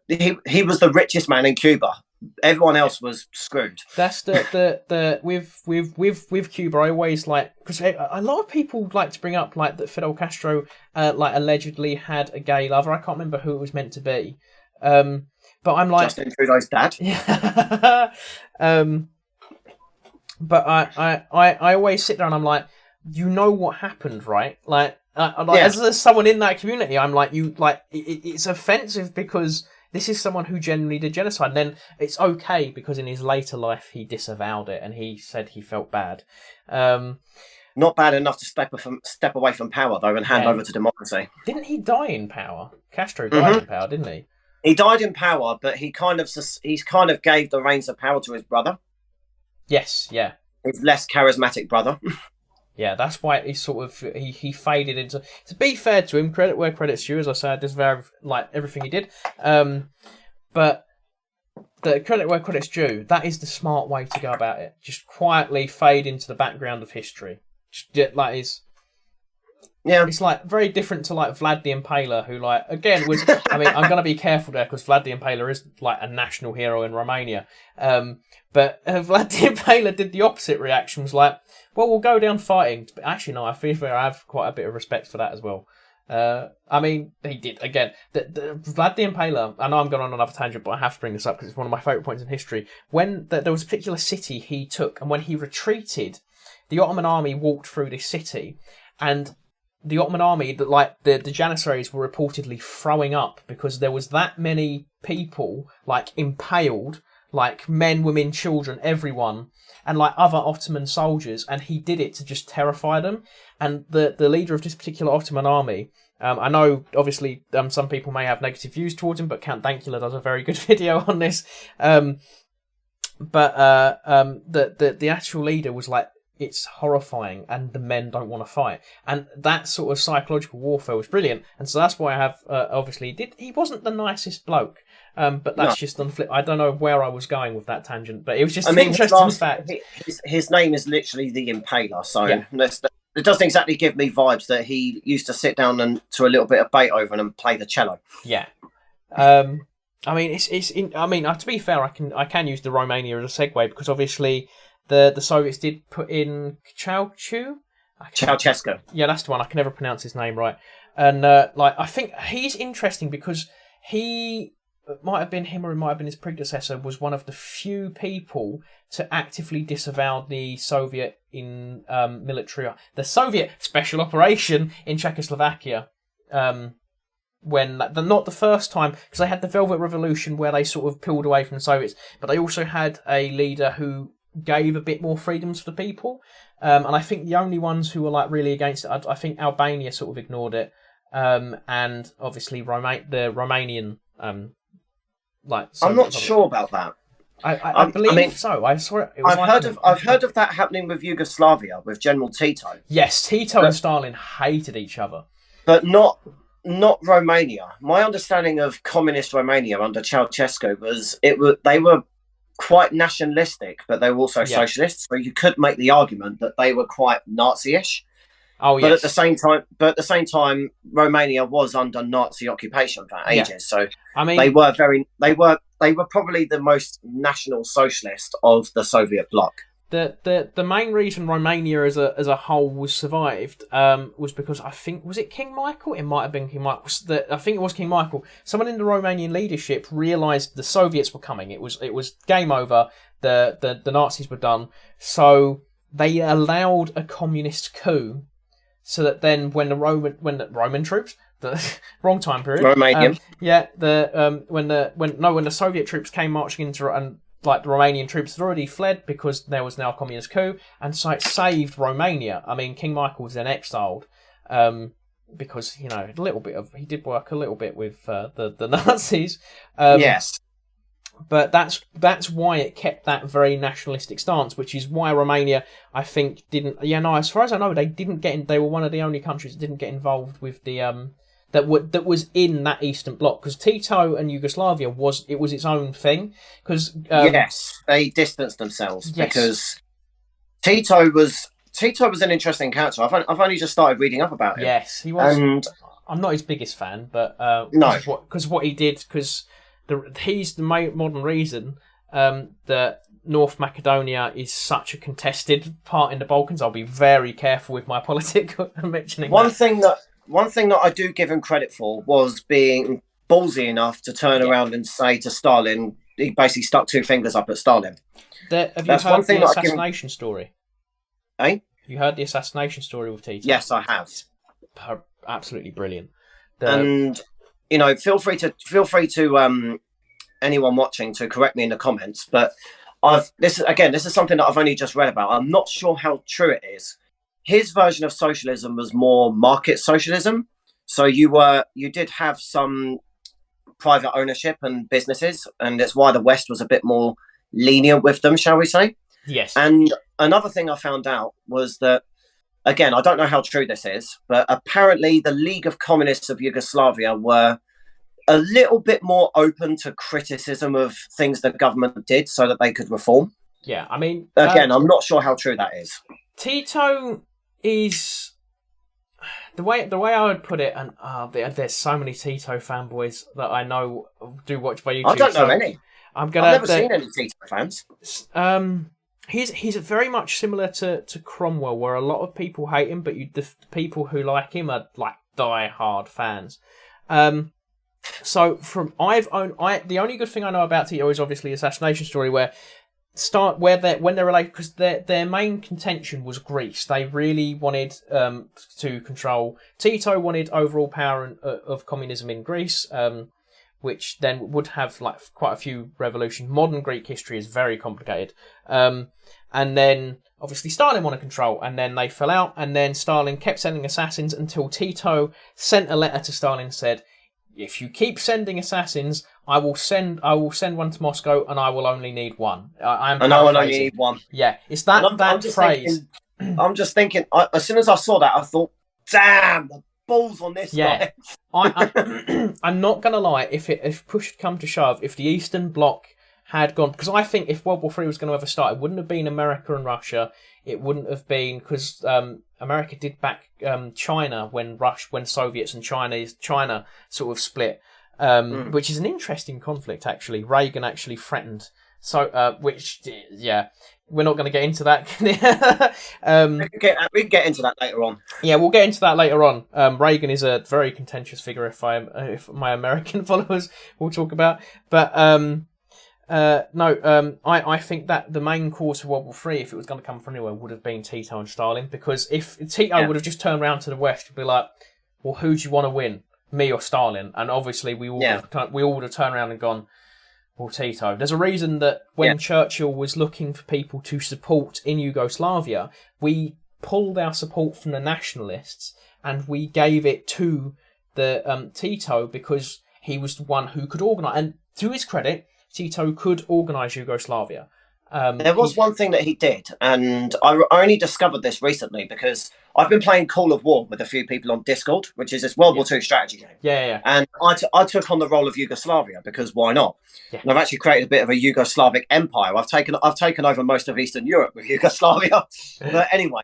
He was the richest man in Cuba. Everyone else was screwed. That's the with Cuba. I always like, because a lot of people like to bring up like that Fidel Castro like allegedly had a gay lover. I can't remember who it was meant to be, but I'm like Justin Trudeau's dad. Yeah. But I always sit there and I'm like, you know what happened, right? Like, as someone in that community, I'm like, it's offensive because this is someone who genuinely did genocide. And then it's okay because in his later life he disavowed it and he said he felt bad. Not bad enough to step away from power though and hand over to democracy. Didn't he die in power? Castro died in power, didn't he? He died in power, but he kind of gave the reins of power to his brother. Yes, yeah. His less charismatic brother. Yeah, that's why he sort of he faded into. To be fair to him, credit where credit's due. As I said, this very like everything he did. But the credit where credit's due. That is the smart way to go about it. Just quietly fade into the background of history. Like it's like very different to like Vlad the Impaler, who like again was. I mean, I'm gonna be careful there because Vlad the Impaler is like a national hero in Romania. But Vlad the Impaler did the opposite reaction. Was like, well, we'll go down fighting. But actually, no, I feel I have quite a bit of respect for that as well. I mean, he did again. The Vlad the Impaler. I know I'm going on another tangent, but I have to bring this up because it's one of my favourite points in history. When there was a particular city he took, and when he retreated, the Ottoman army walked through this city, and the Ottoman army, the Janissaries were reportedly throwing up because there was that many people like impaled, like men, women, children, everyone, and like other Ottoman soldiers, and he did it to just terrify them. And the leader of this particular Ottoman army, I know obviously some people may have negative views towards him, but Count Dankula does a very good video on this. But the actual leader was like it's horrifying, and the men don't want to fight. And that sort of psychological warfare was brilliant. And so that's why I have, obviously, he wasn't the nicest bloke, but that's just on the flip. I don't know where I was going with that tangent, but it was just an interesting fact. His name is literally the Impaler, so it doesn't exactly give me vibes that he used to sit down and to a little bit of Beethoven and play the cello. Yeah. I mean, to be fair, I can use the Romania as a segue, because obviously the Soviets did put in Ceausescu. Yeah, that's the one. I can never pronounce his name right. And I think he's interesting because it might have been him or it might have been his predecessor, was one of the few people to actively disavow the Soviet the Soviet special operation in Czechoslovakia. When not the first time, because they had the Velvet Revolution where they sort of pulled away from the Soviets, but they also had a leader who gave a bit more freedoms for the people. And I think the only ones who were like really against it, I think Albania sort of ignored it, and obviously the Romanian I'm not sure about that. I believe so. I saw it. I've heard of that happening with Yugoslavia with General Tito. Yes, Tito and Stalin hated each other, but not Romania. My understanding of communist Romania under Ceausescu was they were quite nationalistic, but they were also socialists. So you could make the argument that they were quite Nazi-ish. Oh, yes. But at the same time, Romania was under Nazi occupation for ages. Yeah. So I mean, they were probably the most national socialist of the Soviet bloc. The main reason Romania as a whole was survived was because, I think, was it King Michael? It might have been King Michael. I think it was King Michael. Someone in the Romanian leadership realised the Soviets were coming. It was game over. The Nazis were done. So they allowed a communist coup, so that then when the Roman troops, the wrong time period, Romanian, when the Soviet troops came marching into and. Like the Romanian troops had already fled because there was now a communist coup, and so it saved Romania. I mean, King Michael was then exiled because he did work a little bit with the Nazis. Yes, but that's why it kept that very nationalistic stance, which is why Romania, I think, didn't. Yeah, no, as far as I know, they didn't get in. They were one of the only countries that didn't get involved with the that was in that Eastern Bloc, because Tito and Yugoslavia was its own thing. Because yes, they distanced themselves because Tito was an interesting character. I've only just started reading up about him. Yes, he was. And I'm not his biggest fan, but no, because what he did, because he's the modern reason that North Macedonia is such a contested part in the Balkans. I'll be very careful with my politics mentioning One thing that I do give him credit for was being ballsy enough to turn around and say to Stalin, he basically stuck two fingers up at Stalin. Have you heard the assassination story? Eh? You heard the assassination story with Tito? Yes, I have. It's absolutely brilliant. And feel free to anyone watching to correct me in the comments. But this is something that I've only just read about. I'm not sure how true it is. His version of socialism was more market socialism. So you did have some private ownership and businesses, and it's why the West was a bit more lenient with them, shall we say? Yes. And another thing I found out was that, again, I don't know how true this is, but apparently the League of Communists of Yugoslavia were a little bit more open to criticism of things the government did so that they could reform. Yeah, I mean... Again, I'm not sure how true that is. Tito is... The way I would put it, and there's so many Tito fanboys that I know do watch my YouTube. I don't know any. I've never seen any Tito fans. He's very much similar to Cromwell, where a lot of people hate him, but the people who like him are like die-hard fans. So the only good thing I know about Tito is obviously the assassination story, when they're related, because their main contention was Greece. They really wanted to control. Tito wanted overall power of communism in Greece, which then would have like quite a few revolutions. Modern Greek history is very complicated. And then obviously Stalin wanted control, and then they fell out, and then Stalin kept sending assassins until Tito sent a letter to Stalin and said, if you keep sending assassins, I will send one to Moscow, and I will only need one. I will only need one. Yeah, it's that phrase. I'm just thinking. As soon as I saw that, I thought, "Damn, the balls on this guy." I'm not gonna lie. If push had come to shove, if the Eastern Bloc had gone, because I think if World War III was going to ever start, it wouldn't have been America and Russia. It wouldn't have been, because America did back China when Soviets and China sort of split, which is an interesting conflict actually. Reagan actually threatened, we're not going to get into that. We can get into that later on. Yeah, we'll get into that later on. Reagan is a very contentious figure, if my American followers will talk about. But I think that the main cause of World War III, if it was going to come from anywhere, would have been Tito and Stalin. Because if Tito would have just turned around to the West and be like, well, who do you want to win, me or Stalin? And obviously we all would have turned around and gone, well, Tito. There's a reason that when Churchill was looking for people to support in Yugoslavia, we pulled our support from the nationalists and we gave it to the Tito, because he was the one who could organise. And to his credit, Tito could organise Yugoslavia. There was one thing that he did, and I only discovered this recently because I've been playing Call of War with a few people on Discord, which is this World War II strategy game. Yeah. And I took on the role of Yugoslavia because why not? Yeah. And I've actually created a bit of a Yugoslavic empire. I've taken over most of Eastern Europe with Yugoslavia. But anyway,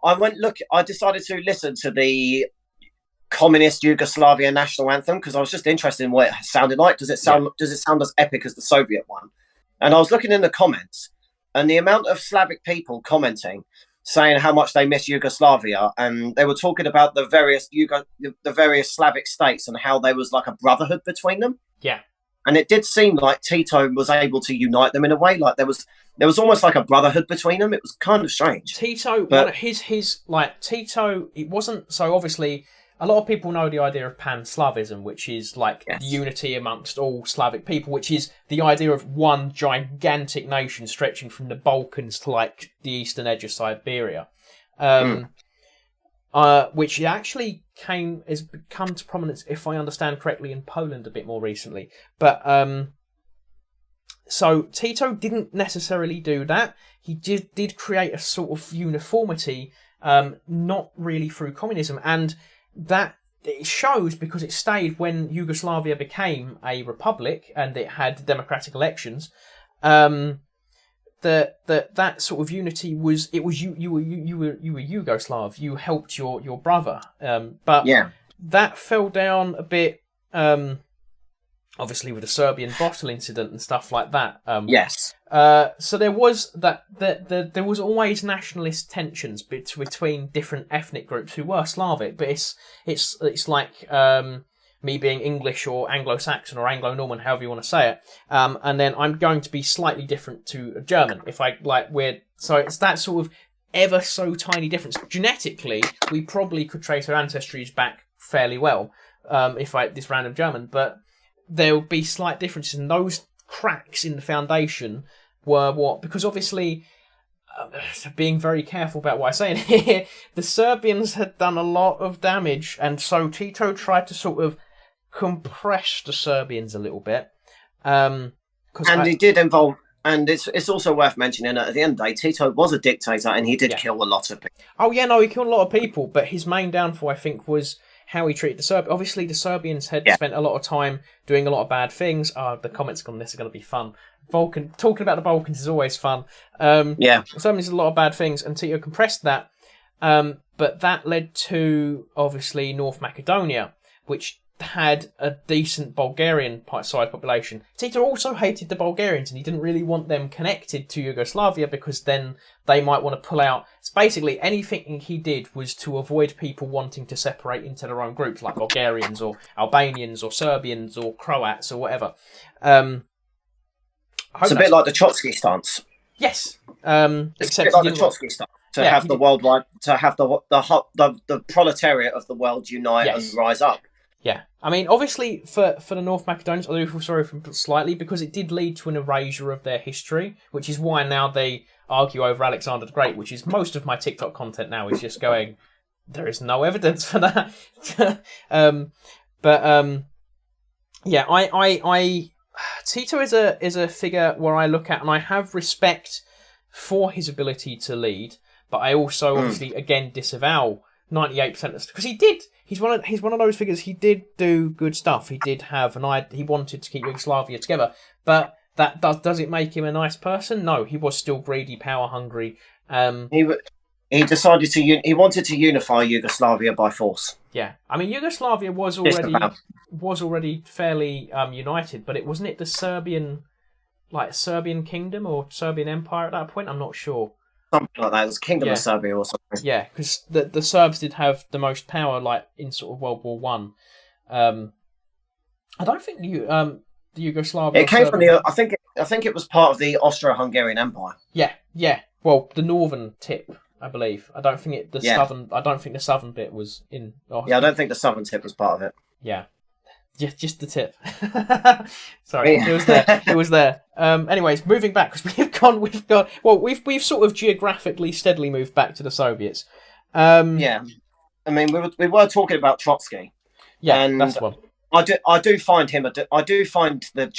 I decided to listen to the communist Yugoslavia national anthem because I was just interested in what it sounded like. Does it sound as epic as the Soviet one? And I was looking in the comments, and the amount of Slavic people commenting, saying how much they miss Yugoslavia, and they were talking about the various Slavic states and how there was like a brotherhood between them. Yeah, and it did seem like Tito was able to unite them in a way. Like there was almost like a brotherhood between them. It was kind of strange. Tito, Tito. It wasn't so obviously. A lot of people know the idea of Pan-Slavism, which is like unity amongst all Slavic people, which is the idea of one gigantic nation stretching from the Balkans to like the eastern edge of Siberia, which actually has come to prominence, if I understand correctly, in Poland a bit more recently. But so Tito didn't necessarily do that. He did create a sort of uniformity, not really through communism, and that it shows because it stayed when Yugoslavia became a republic and it had democratic elections. That sort of unity was you were Yugoslav. You helped your brother. But that fell down a bit. Obviously with the Serbian bottle incident and stuff like that. So there was there was always nationalist tensions between different ethnic groups who were Slavic, but it's like me being English or Anglo-Saxon or Anglo-Norman, however you want to say it, and then I'm going to be slightly different to a German so it's that sort of ever so tiny difference. Genetically, we probably could trace our ancestries back fairly well, this random German, but there will be slight differences, and those cracks in the foundation were what, because obviously, being very careful about what I say in here, the Serbians had done a lot of damage, and so Tito tried to sort of compress the Serbians a little bit. It did involve, and it's also worth mentioning that at the end of the day, Tito was a dictator, and he did kill a lot of people. Oh yeah, no, he killed a lot of people, but his main downfall, I think, was how he treated the Serbians. Obviously, the Serbians had spent a lot of time doing a lot of bad things. The comments on this are going to be fun. Talking about the Balkans is always fun. The Serbians did a lot of bad things, and Tito compressed that. But that led to, obviously, North Macedonia, which had a decent Bulgarian-sized population. Tito also hated the Bulgarians, and he didn't really want them connected to Yugoslavia because then they might want to pull out. So basically, anything he did was to avoid people wanting to separate into their own groups, like Bulgarians or Albanians or Serbians or Croats or whatever. It's a bit like the Trotsky stance. Yes. It's a bit like the Trotsky stance. Have the worldwide, to have the proletariat of the world unite and rise up. Yeah, I mean, obviously, for the North Macedonians, I do feel sorry for them slightly because it did lead to an erasure of their history, which is why now they argue over Alexander the Great, which is most of my TikTok content now is just going, there is no evidence for that. Tito is a figure where I look at and I have respect for his ability to lead, but I also obviously again disavow 98% because he did. He's one of those figures. He did do good stuff. He did have he wanted to keep Yugoslavia together, but that does it make him a nice person? No, he was still greedy, power hungry. He decided he wanted to unify Yugoslavia by force. Yeah, I mean Yugoslavia was already fairly united, but wasn't it the Serbian kingdom or Serbian Empire at that point? I'm not sure. Something like that. It was Kingdom of Serbia or something. Yeah, because the Serbs did have the most power, like in sort of World War One. I don't think the Yugoslavia. It came from the. I think it was part of the Austro-Hungarian Empire. Yeah. Well, the northern tip, I believe. I don't think southern. I don't think the southern bit was in. Yeah, I don't think the southern tip was part of it. Yeah. Just the tip. Sorry, it was there. Anyways, moving back because we've sort of geographically steadily moved back to the Soviets. Yeah, I mean we were talking about Trotsky. Yeah, and that's one. I do find the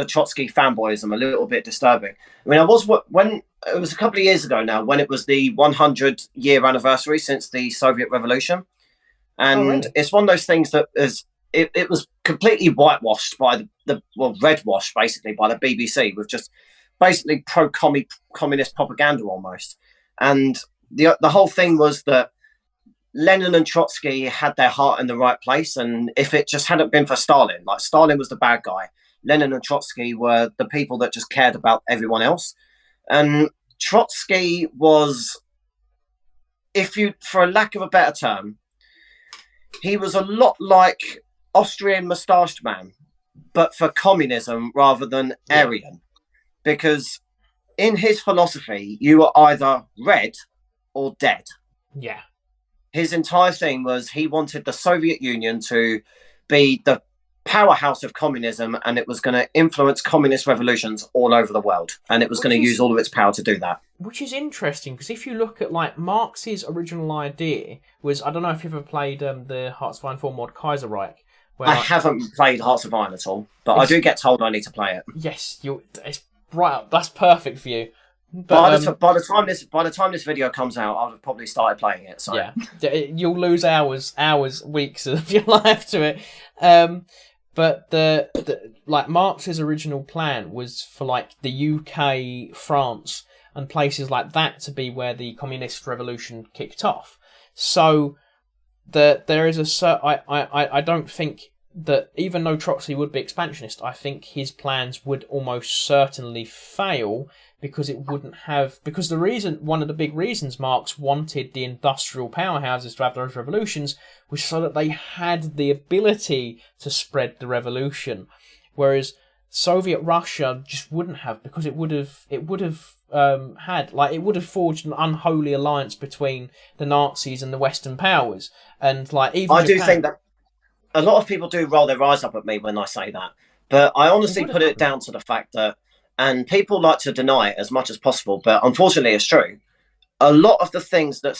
Trotsky fanboyism a little bit disturbing. I mean, when it was a couple of years ago now when it was the 100-year anniversary since the Soviet Revolution, and it's one of those things that is. It was completely whitewashed by redwashed basically by the BBC with just basically pro-communist propaganda almost. And the whole thing was that Lenin and Trotsky had their heart in the right place. And if it just hadn't been for Stalin, like Stalin was the bad guy, Lenin and Trotsky were the people that just cared about everyone else. And Trotsky was, for a lack of a better term, he was a lot like Austrian moustached man, but for communism rather than Aryan, because in his philosophy you were either red or dead. Yeah, his entire thing was he wanted the Soviet Union to be the powerhouse of communism, and it was going to influence communist revolutions all over the world, and it was going to use all of its power to do that. Which is interesting, because if you look at like Marx's original idea was, I don't know if you've ever played the Hearts of Iron 4 mod Kaiserreich. I haven't played Hearts of Iron at all, but I do get told I need to play it. Yes, it's right up. That's perfect for you. But by the time this video comes out, I'll have probably started playing it. So yeah, you'll lose hours, weeks of your life to it. But the like Marx's original plan was for like the UK, France, and places like that to be where the communist revolution kicked off. So there is I don't think that even though Trotsky would be expansionist, I think his plans would almost certainly fail because one of the big reasons Marx wanted the industrial powerhouses to have those revolutions was so that they had the ability to spread the revolution, whereas Soviet Russia just wouldn't have, because it would have forged an unholy alliance between the Nazis and the Western powers, and like even I do think that a lot of people do roll their eyes up at me when I say that, but I honestly put it down to the fact that, and people like to deny it as much as possible, but unfortunately it's true. A lot of the things that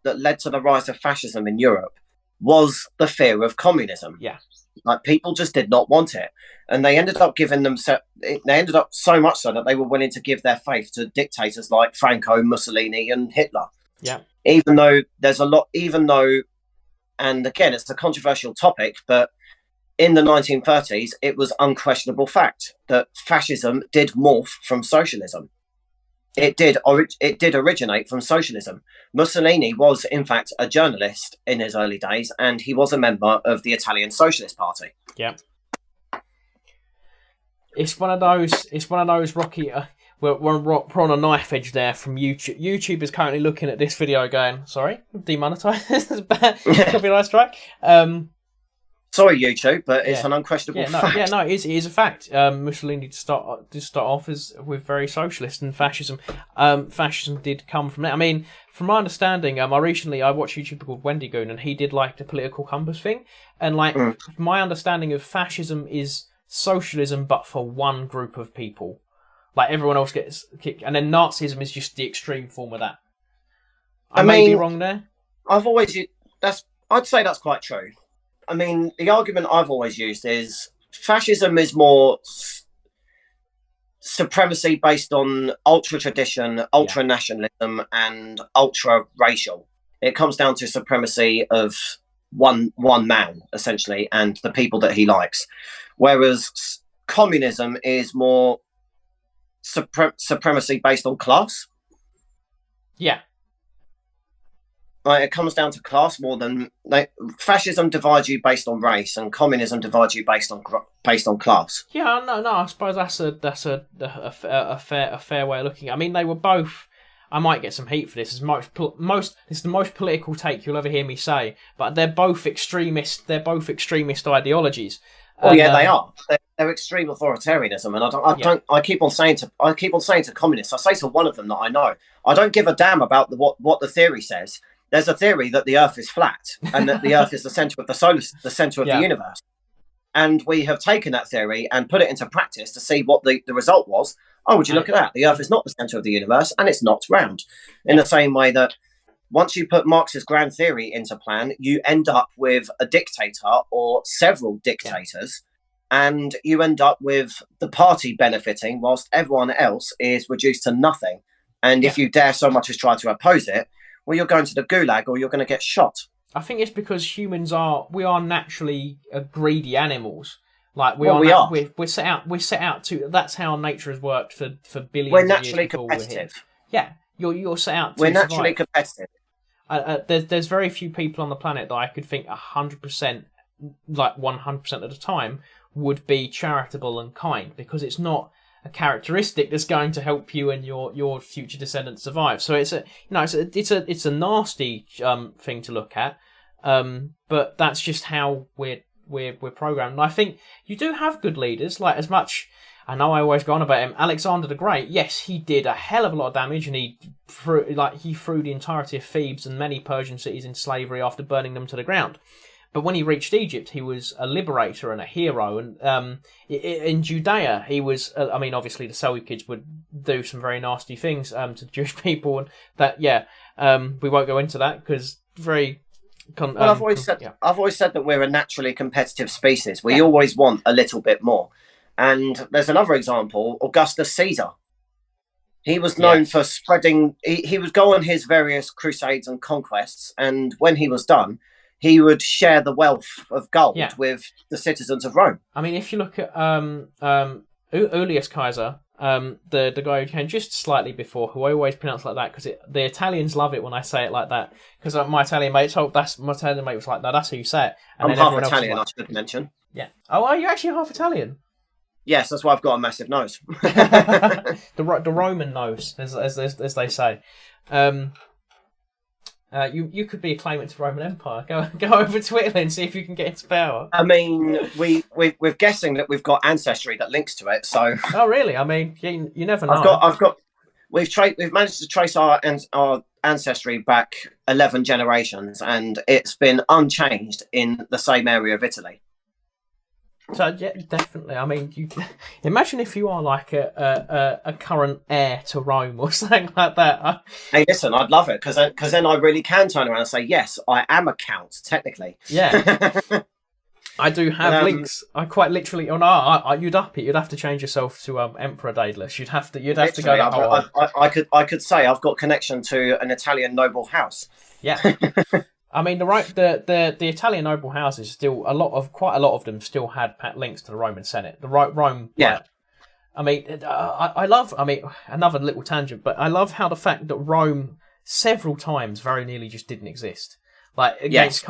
led to the rise of fascism in Europe was the fear of communism. Yeah. Like people just did not want it, and they ended up so much so that they were willing to give their faith to dictators like Franco, Mussolini, and Hitler. Yeah. Even though, and again, it's a controversial topic, but in the 1930s, it was unquestionable fact that fascism did morph from socialism. It did originate from socialism. Mussolini was, in fact, a journalist in his early days, and he was a member of the Italian Socialist Party. Yeah. It's one of those Rocky. We're on a knife edge there from YouTube. YouTube is currently looking at this video going, sorry, demonetized. This is bad. Copyright strike. Sorry, YouTube, but it's an unquestionable fact. It is a fact. Mussolini did start off with very socialist, and fascism did come from that. I mean, from my understanding, I watched a YouTuber called Wendy Goon, and he did like the political compass thing, and my understanding of fascism is socialism, but for one group of people. Like everyone else gets kicked, and then Nazism is just the extreme form of that. I may be wrong there. I'd say that's quite true. I mean, the argument I've always used is fascism is more supremacy based on ultra tradition, ultra nationalism, and ultra racial. It comes down to supremacy of one man, essentially, and the people that he likes. Whereas communism is more supremacy based on class. Yeah. It comes down to class more than fascism divides you based on race, and communism divides you based on class. Yeah, no. I suppose that's a fair way of looking. I mean, they were both. I might get some heat for this. This is the most political take you'll ever hear me say. But they're both extremist. They're both extremist ideologies. Oh yeah, they are. They're extreme authoritarianism, and I keep on saying to communists. I say to one of them that I know, I don't give a damn about what the theory says. There's a theory that the Earth is flat and that the Earth is the center of the center of the universe. And we have taken that theory and put it into practice to see what the result was. Oh, would you look at that? The Earth is not the center of the universe, and it's not round. In the same way that once you put Marx's grand theory into plan, you end up with a dictator or several dictators, and you end up with the party benefiting whilst everyone else is reduced to nothing. And if you dare so much as try to oppose it, well, you're going to the gulag or you're going to get shot. I think it's because humans are naturally greedy animals. Like we are. We're set out to. That's how nature has worked for billions. We're naturally of years competitive. Yeah, you're set out to. We're naturally competitive. There's very few people on the planet that I could think 100%, like 100% of the time, would be charitable and kind, because it's not a characteristic that's going to help you and your future descendants survive. So it's a nasty thing to look at, but that's just how we're programmed. And I think you do have good leaders. Like, as much, I know I always go on about him, Alexander the Great. Yes, he did a hell of a lot of damage, and he threw the entirety of Thebes and many Persian cities in slavery after burning them to the ground. But when he reached Egypt, he was a liberator and a hero. And in Judea, he was. Obviously, the Seleucids would do some very nasty things to the Jewish people, and that. We won't go into that because very. I've always said that we're a naturally competitive species. We always want a little bit more. And there's another example: Augustus Caesar. He was known for spreading. He would go on his various crusades and conquests, and when he was done, he would share the wealth of gold with the citizens of Rome. I mean, if you look at Julius Caesar, the guy who came just slightly before, who I always pronounce like that because the Italians love it when I say it like that. Because my Italian mate was like, "No, that's how you say it." And I'm half Italian, I should mention. Yeah. Oh, are you actually half Italian? Yes, that's why I've got a massive nose. the Roman nose, as they say. You could be a claimant to the Roman Empire. Go over to Italy and see if you can get into power. I mean, we're guessing that we've got ancestry that links to it. So. Oh really? I mean, you never know. We've managed to trace our ancestry back 11 generations, and it's been unchanged in the same area of Italy. So yeah, definitely. I mean, you imagine if you are like a current heir to Rome or something like that. Hey, listen, I'd love it because then I really can turn around and say, yes, I am a count technically. Yeah, I do have links. I quite literally. Oh no, you'd up it. You'd have to change yourself to Emperor Daedalus. You'd have to go that whole. I could say I've got connection to an Italian noble house. Yeah. I mean, the Italian noble houses still quite a lot of them still had links to the Roman Senate. The Rome. Yeah. I mean, I love. I mean, another little tangent, but I love how the fact that Rome several times very nearly just didn't exist. Like against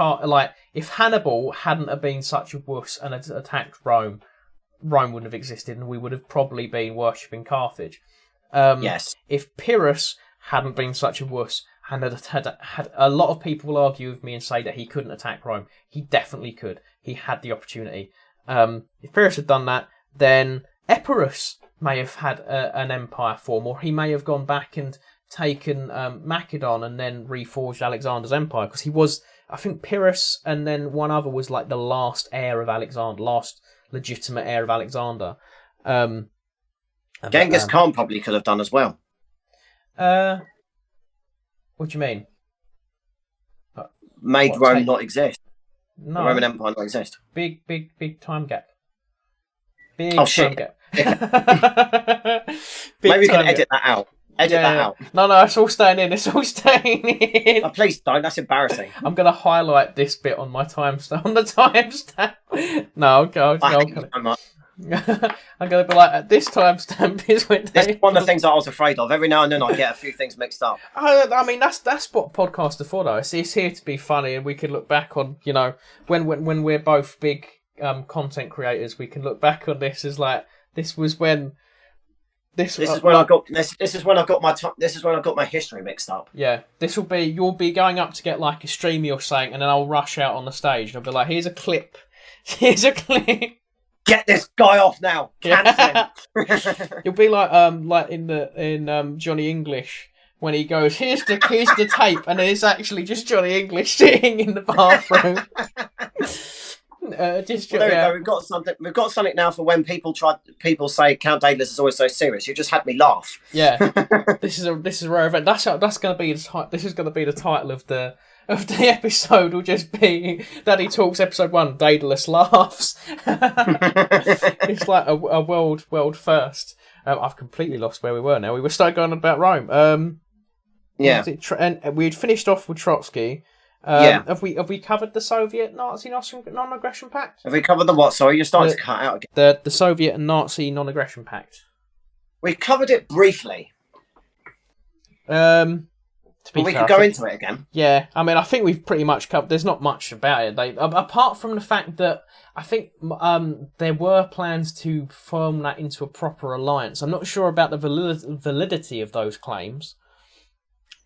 if Hannibal hadn't have been such a wuss and had attacked Rome, Rome wouldn't have existed, and we would have probably been worshipping Carthage. Yes. If Pyrrhus hadn't been such a wuss. And had a lot of people will argue with me and say that he couldn't attack Rome. He definitely could. He had the opportunity. If Pyrrhus had done that, then Epirus may have had an empire form, or he may have gone back and taken Macedon and then reforged Alexander's empire. Because he was, I think, Pyrrhus and then one other was like the last heir of Alexander, last legitimate heir of Alexander. Genghis Khan probably could have done as well. What do you mean? Made Rome not exist. No. The Roman Empire not exist. Big time gap. Big Oh time shit! gap. Maybe we can time edit that out. Edit that out. No, it's all staying in. It's all staying in. Oh, please don't. That's embarrassing. I'm gonna highlight this bit on my timestamp. On the timestamp. No, I'll I hate you so much. I'm gonna be like, at this timestamp is when This is one of the things I was afraid of. Every now and then I get a few things mixed up. I mean, that's what podcasts are for, though. It's here to be funny, and we can look back on, you know, when we're both big content creators, we can look back on this as like, this was when. This is when I got my history mixed up. Yeah, you'll be going up to get like a streamy or something, and then I'll rush out on the stage and I'll be like, here's a clip. Get this guy off now. Cancel him. You'll be like in Johnny English when he goes, here's the tape, and then it's actually just Johnny English sitting in the bathroom. There we go. We've got something now for when people say Count Daedalus is always so serious. You just had me laugh. Yeah, this is a rare event. This is going to be the title of the episode. Will just be Daddy Talks episode 1. Daedalus laughs. It's like a world first. I've completely lost where we were now. We were starting going on about Rome. Yeah, and we'd finished off with Trotsky. Have we covered the Soviet Nazi non-aggression pact? Have we covered the what? Sorry, you're starting to cut out again. The Soviet and Nazi non-aggression pact. We covered it briefly. We could go into it again. Yeah, I mean, I think we've pretty much covered. There's not much about it. Apart from the fact that I think there were plans to form that into a proper alliance. I'm not sure about the validity of those claims.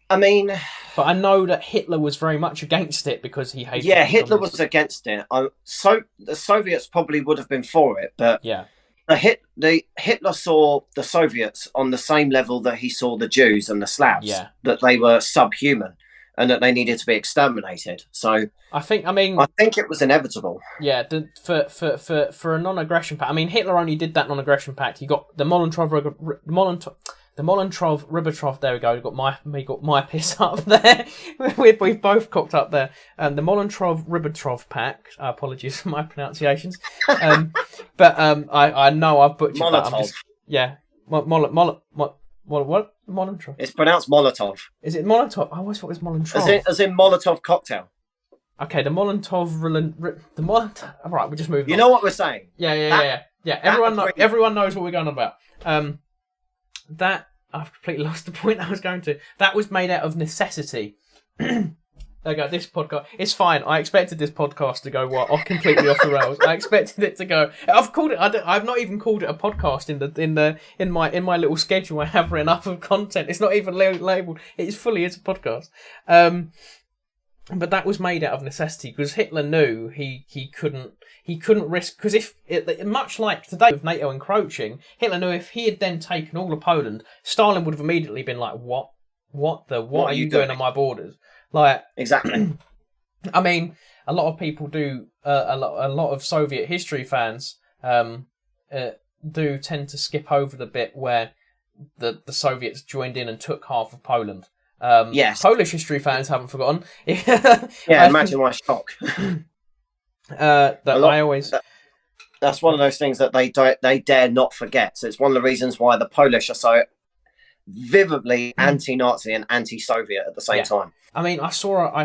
I mean, but I know that Hitler was very much against it because he hated. Yeah, Hitler was against it. So the Soviets probably would have been for it, but yeah, Hitler saw the Soviets on the same level that he saw the Jews and the Slavs. Yeah, that they were subhuman and that they needed to be exterminated. So I think it was inevitable. Yeah, for a non-aggression pact. I mean, Hitler only did that non-aggression pact. He got the Molotov-Ribbentrop. There we go. We got my piss up there. We've both cocked up there. The Molotov-Ribbentrop pact. Apologies for my pronunciations. But I know I've butchered Molotov. That. What? Molotov. It's pronounced Molotov. Is it Molotov? I always thought it was Molotov. As in Molotov cocktail. Okay, the Molotov. All right, we're just moving. You know what we're saying? Yeah. Everyone knows what we're going on about. That I've completely lost the point I was going to. That was made out of necessity. There you go. This podcast, it's fine. I expected this podcast to go completely off the rails. I expected it to go. I've called it. I've not even called it a podcast in my little schedule I have written up of content. It's not even labelled. It's fully a podcast. But that was made out of necessity because Hitler knew he couldn't risk, because much like today with NATO encroaching, Hitler knew if he had then taken all of Poland, Stalin would have immediately been like, what are you doing on my borders? Like, exactly. I mean, a lot of people do. A lot of Soviet history fans do tend to skip over the bit where the Soviets joined in and took half of Poland. Yes. Polish history fans haven't forgotten. Imagine my shock. That's one of those things that they dare not forget. So it's one of the reasons why the Polish are so vividly anti-Nazi and anti-Soviet at the same time. I mean, I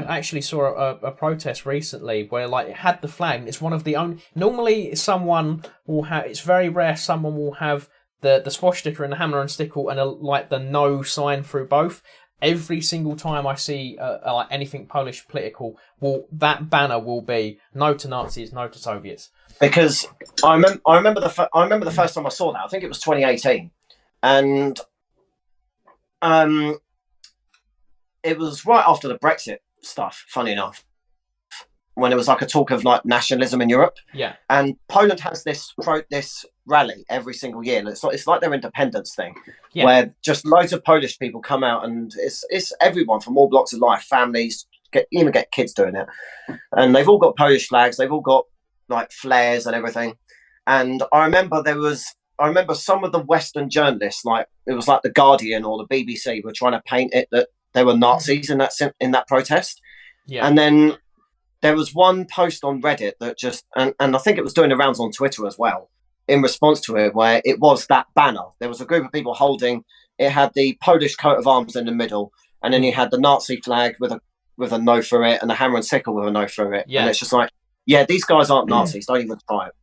actually saw a protest recently where it had the flag. And it's one of the only. Normally, someone will have. It's very rare someone will have the swastika and the hammer and sickle and the no sign through both. Every single time I see anything Polish political, that banner will be no to Nazis, no to Soviets. Because I remember the first time I saw that. I think it was 2018, and it was right after the Brexit stuff. Funny enough, when it was like a talk of like nationalism in Europe. Yeah. And Poland has this rally every single year. It's like their independence thing, where just loads of Polish people come out, and it's everyone from all blocks of life, families, even get kids doing it, and they've all got Polish flags, they've all got like flares and everything. And I remember some of the Western journalists, like it was like the Guardian or the BBC, were trying to paint it that there were Nazis in that protest. Yeah. And then there was one post on Reddit that just, and I think it was doing the rounds on Twitter as well. in response to it, where it was that banner. There was a group of people holding. It had the Polish coat of arms in the middle, and then you had the Nazi flag with a no through it, and a hammer and sickle with a no through it. Yeah. And it's just like, yeah, these guys aren't Nazis. Don't even try it.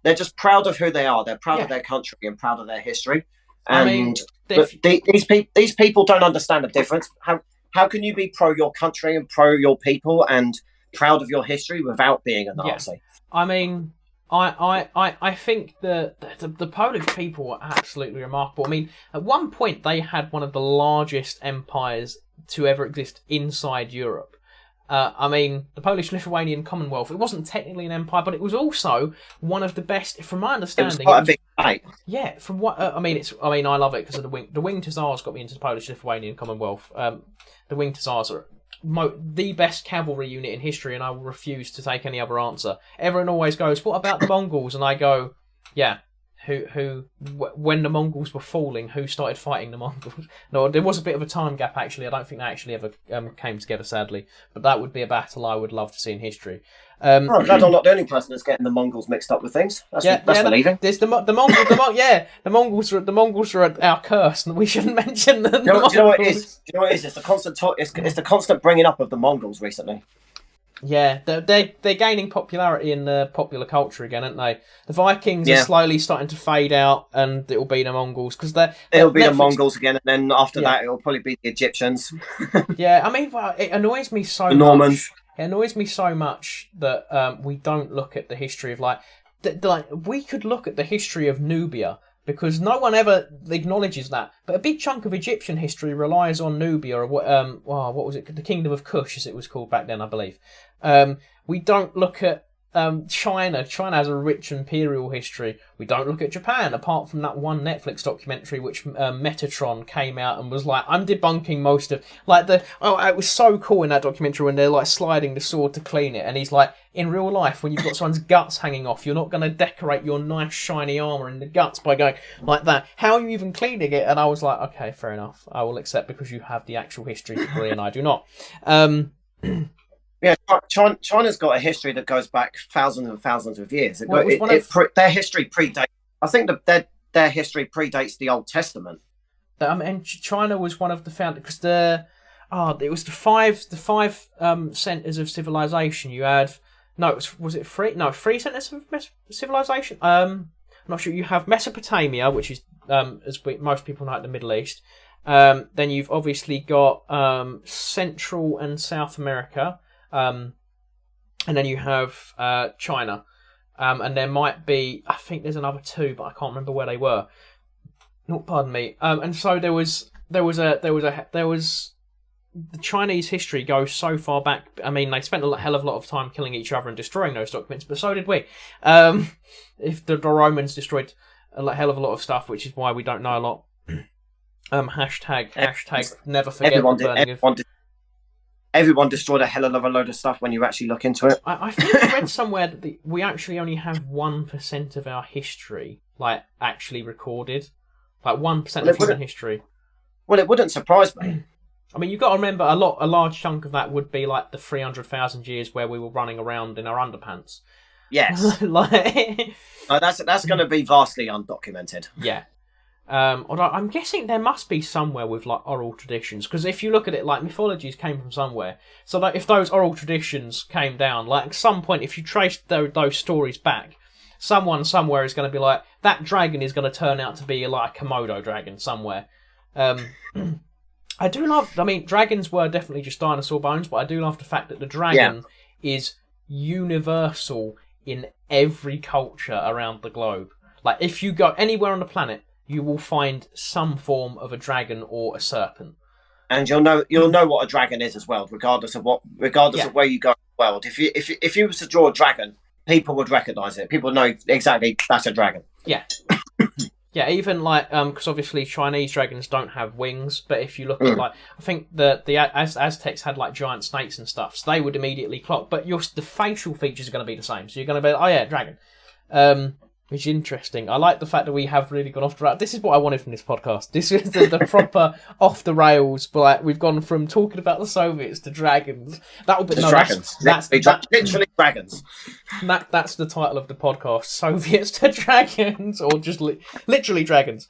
They're just proud of who they are. They're proud of their country and proud of their history. And these people don't understand the difference. How can you be pro your country and pro your people and proud of your history without being a Nazi? Yeah. I mean, I think the Polish people are absolutely remarkable. I mean, at one point they had one of the largest empires to ever exist inside Europe. I mean, the Polish-Lithuanian Commonwealth, it wasn't technically an empire, but it was also one of the best, from my understanding. It was quite a big fight. Yeah, from what I love it because of the wing. The Winged Hussars got me into the Polish-Lithuanian Commonwealth. The Winged Hussars are the best cavalry unit in history, and I will refuse to take any other answer. Everyone always goes, "What about the Mongols?" And I go, "Yeah, when the Mongols were falling, who started fighting the Mongols?" No, there was a bit of a time gap, actually. I don't think they actually ever came together, sadly. But that would be a battle I would love to see in history. I'm glad I'm not the only person that's getting the Mongols mixed up with things. That's believing. There's the Mongols are our curse, and we shouldn't mention them. Do you know what it is? It's the constant talk. It's the constant bringing up of the Mongols recently. Yeah, they're gaining popularity in the popular culture again, aren't they? The Vikings are slowly starting to fade out, and it'll be the Mongols because it'll be the Mongols again, and then after that, it'll probably be the Egyptians. Yeah, I mean, it annoys me so much. The Normans. It annoys me so much that we don't look at the history of we could look at the history of Nubia. Because no one ever acknowledges that, but a big chunk of Egyptian history relies on Nubia, or what was it? The Kingdom of Kush, as it was called back then, I believe. We don't look at China. China has a rich imperial history. We don't look at Japan, apart from that one Netflix documentary which Metatron came out and was like, I'm debunking most of it was so cool in that documentary when they're like sliding the sword to clean it, and he's like, in real life, when you've got someone's guts hanging off, you're not going to decorate your nice shiny armour in the guts by going like that. How are you even cleaning it? And I was like, okay, fair enough. I will accept because you have the actual history degree and I do not. Yeah, China's got a history that goes back thousands and thousands of years. Their history predates. I think their history predates the Old Testament. And China was one of the founders because it was the five centers of civilization. You had was it three? No, three centers of civilization. I'm not sure. You have Mesopotamia, which is most people know it, the Middle East. Then you've obviously got Central and South America. And then you have China, and there might be, I think there's another two, but I can't remember where they were. No, pardon me. And so there was the Chinese history goes so far back. I mean, they spent a hell of a lot of time killing each other and destroying those documents, but so did we. If the Romans destroyed a hell of a lot of stuff, which is why we don't know a lot. Hashtag never forget the burning of. Everyone destroyed a hell of a load of stuff when you actually look into it. I think I read somewhere that we actually only have 1% of our history actually recorded. 1% of human history. Well, it wouldn't surprise me. I mean, you've got to remember a large chunk of that would be the 300,000 years where we were running around in our underpants. Yes. That's going to be vastly undocumented. Yeah. Although I'm guessing there must be somewhere with oral traditions, because if you look at it, mythologies came from somewhere. So if those oral traditions came down, at some point, if you trace those stories back, someone somewhere is going to be like, that dragon is going to turn out to be a Komodo dragon somewhere. I do love. I mean, dragons were definitely just dinosaur bones, but I do love the fact that the dragon is universal in every culture around the globe. If you go anywhere on the planet, you will find some form of a dragon or a serpent. And you'll know what a dragon is as well, regardless of where you go in the world. If you were to draw a dragon, people would recognise it. People would know exactly that's a dragon. Yeah. Yeah, even because obviously Chinese dragons don't have wings, but if you look at I think the Aztecs had giant snakes and stuff, so they would immediately clock. But the facial features are going to be the same, so you're going to be oh yeah, dragon. which is interesting. I like the fact that we have really gone off the rails. This is what I wanted from this podcast. This is the proper off the rails, but like, we've gone from talking about the Soviets to dragons. Dragons. Literally dragons. That's the title of the podcast: Soviets to dragons, or just literally dragons.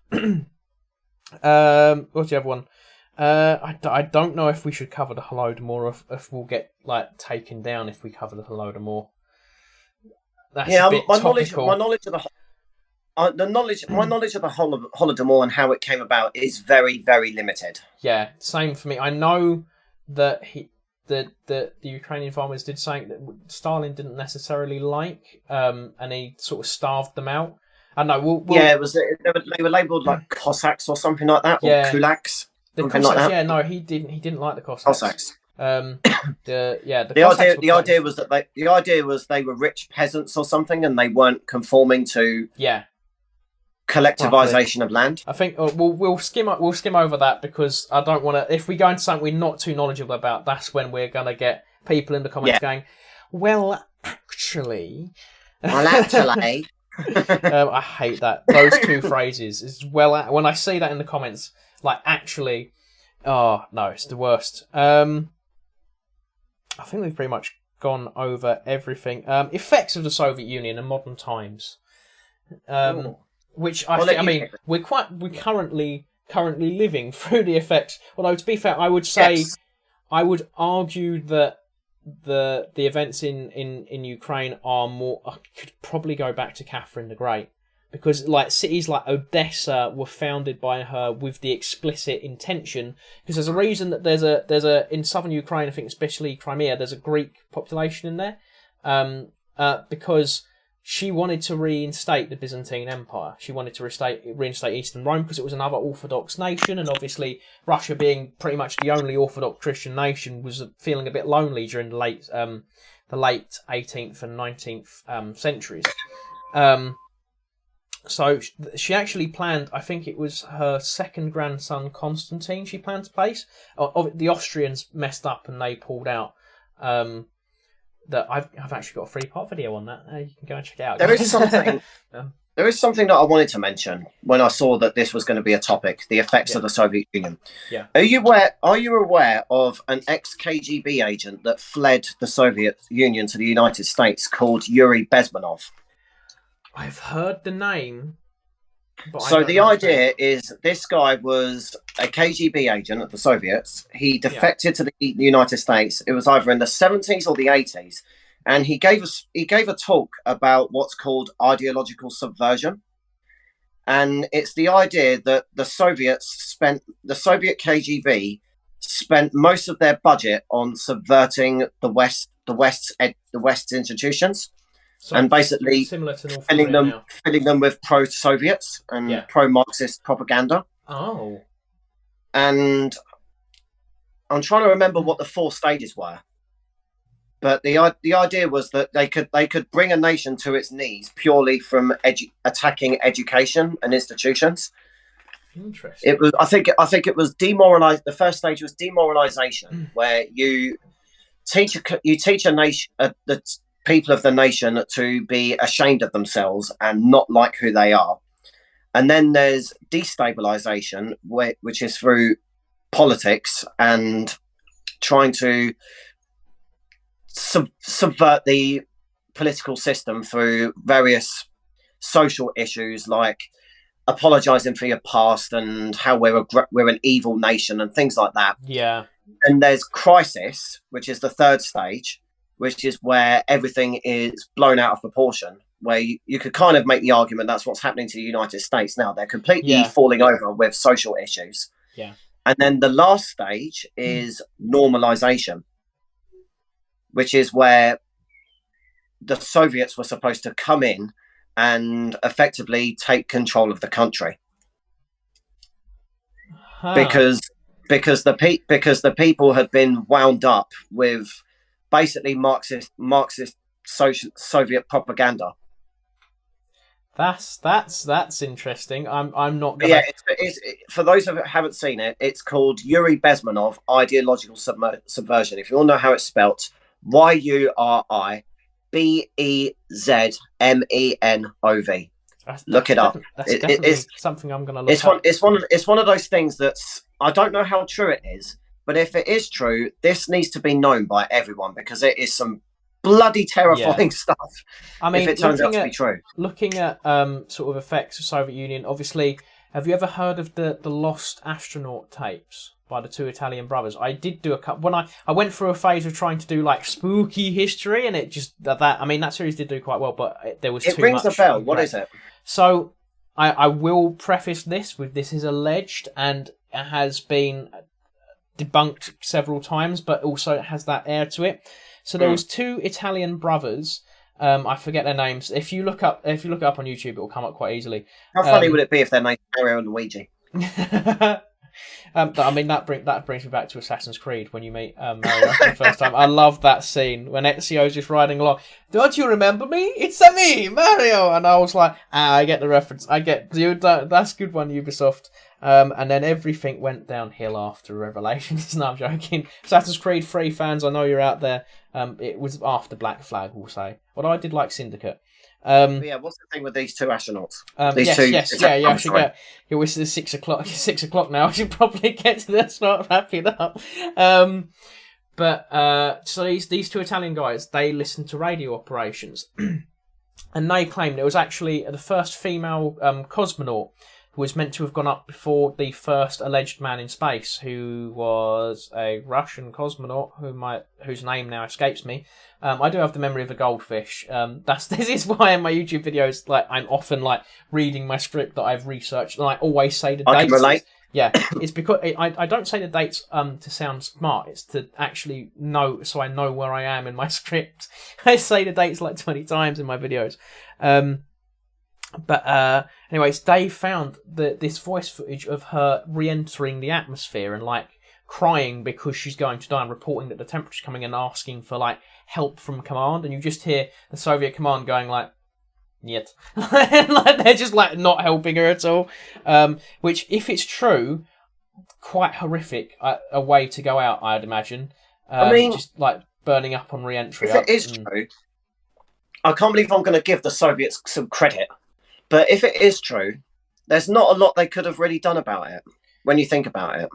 What's the other one? I don't know if we should cover the Holodomor, if we'll get like taken down if we cover the Holodomor. That's a bit topical. My knowledge of the Holodomor and how it came about is very, very limited. Yeah, same for me. I know that the Ukrainian farmers did something that Stalin didn't necessarily like, and he sort of starved them out. I know. It was they were labelled like Cossacks or something like that, or kulaks. The Cossacks, like that. Yeah, no, he didn't like the Cossacks. The idea was they were rich peasants or something, and they weren't conforming to collectivization of land. I think we'll skim over that, because I don't want to. If we go into something we're not too knowledgeable about, that's when we're gonna get people in the comments going, "Well, actually." I hate that. Those two phrases is when I see that in the comments, like, actually, oh no, it's the worst. I think we've pretty much gone over everything. Effects of the Soviet Union in modern times, which we're currently living through the effects. Although, to be fair, I would say I would argue that the events in Ukraine are more. I could probably go back to Catherine the Great, because like cities like Odessa were founded by her with the explicit intention. Because there's a reason that there's a in southern Ukraine, I think especially Crimea, there's a Greek population in there, because she wanted to reinstate the Byzantine Empire. She wanted to reinstate Eastern Rome, because it was another Orthodox nation, and obviously Russia, being pretty much the only Orthodox Christian nation, was feeling a bit lonely during the late 18th and 19th centuries. So she actually planned, I think it was her second grandson Constantine she planned to place. The Austrians messed up and they pulled out. That I've actually got a 3-part video on that. You can go and check it out. There is something that I wanted to mention when I saw that this was going to be a topic: the effects of the Soviet Union. Yeah. Are you aware of an ex-KGB agent that fled the Soviet Union to the United States called Yuri Bezmenov? I've heard the name. So the idea is this guy was a KGB agent of the Soviets. He defected to the United States. It was either in the 70s or the 80s, and he gave a talk about what's called ideological subversion. And it's the idea that the Soviet KGB spent most of their budget on subverting the West's institutions. So, and basically filling them with pro-Soviets and pro-Marxist propaganda. Oh. And I'm trying to remember what the 4 stages were. But the idea was that they could bring a nation to its knees purely from attacking education and institutions. Interesting. It was I think it was demoralize. The first stage was demoralization, where you teach a nation the people of the nation to be ashamed of themselves and not like who they are. And then there's destabilization, which is through politics and trying to subvert the political system through various social issues, like apologizing for your past and how we're an evil nation and things like that. Yeah. And there's crisis, which is the 3rd stage, which is where everything is blown out of proportion, where you could kind of make the argument that's what's happening to the United States now. They're completely falling over with social issues. Yeah. And then the last stage is normalization, which is where the Soviets were supposed to come in and effectively take control of the country. Because the people had been wound up with basically Marxist Soviet propaganda. That's interesting. I'm not gonna... Yeah, it's for those who haven't seen it, it's called Yuri Bezmenov Ideological Subversion. If you all know how it's spelt, Yuri Bezmenov. Look it up. That's definitely something I'm going to look up. It's one of those things that's, I don't know how true it is, but if it is true, this needs to be known by everyone, because it is some bloody terrifying stuff. I mean, if it turns out to be true. Looking at sort of effects of Soviet Union, obviously, have you ever heard of the lost astronaut tapes by the two Italian brothers? I did do a couple when I went through a phase of trying to do like spooky history, and it just that series did do quite well, but there was too much. It rings a bell. What is it? So I will preface this with, this is alleged and it has been debunked several times, but also it has that air to it. So there was two Italian brothers. I forget their names. If you look up on YouTube, it will come up quite easily. How funny would it be if their names Mario and Luigi? That brings me back to Assassin's Creed when you meet Mario for the first time. I love that scene when Ezio's just riding along. Don't you remember me? It's me, Mario. And I was like, I get the reference. I get, dude. That's a good one, Ubisoft. And then everything went downhill after Revelations. No, I'm joking. Assassin's Creed 3 fans, I know you're out there. It was after Black Flag, we'll say. Although I did like Syndicate. What's the thing with these two astronauts? It was 6 o'clock. 6 o'clock now. I should probably get to this. Start wrapping up. So these two Italian guys, they listened to radio operations, and they claimed it was actually the first female cosmonaut who was meant to have gone up before the first alleged man in space, who was a Russian cosmonaut whose name now escapes me. I do have the memory of a goldfish. This is why in my YouTube videos, like, I'm often like reading my script that I've researched, and I always say the dates. I can relate. Yeah, it's because I don't say the dates to sound smart. It's to actually know, so I know where I am in my script. I say the dates like 20 times in my videos. Anyways, Dave found this voice footage of her re-entering the atmosphere and like crying because she's going to die, and reporting that the temperature's coming and asking for like help from command. And you just hear the Soviet command going like, "Niet," like they're just like not helping her at all. Which, if it's true, quite horrific. A way to go out, I'd imagine. Just like burning up on re-entry. If it is true, I can't believe I'm going to give the Soviets some credit. But if it is true, there's not a lot they could have really done about it, when you think about it.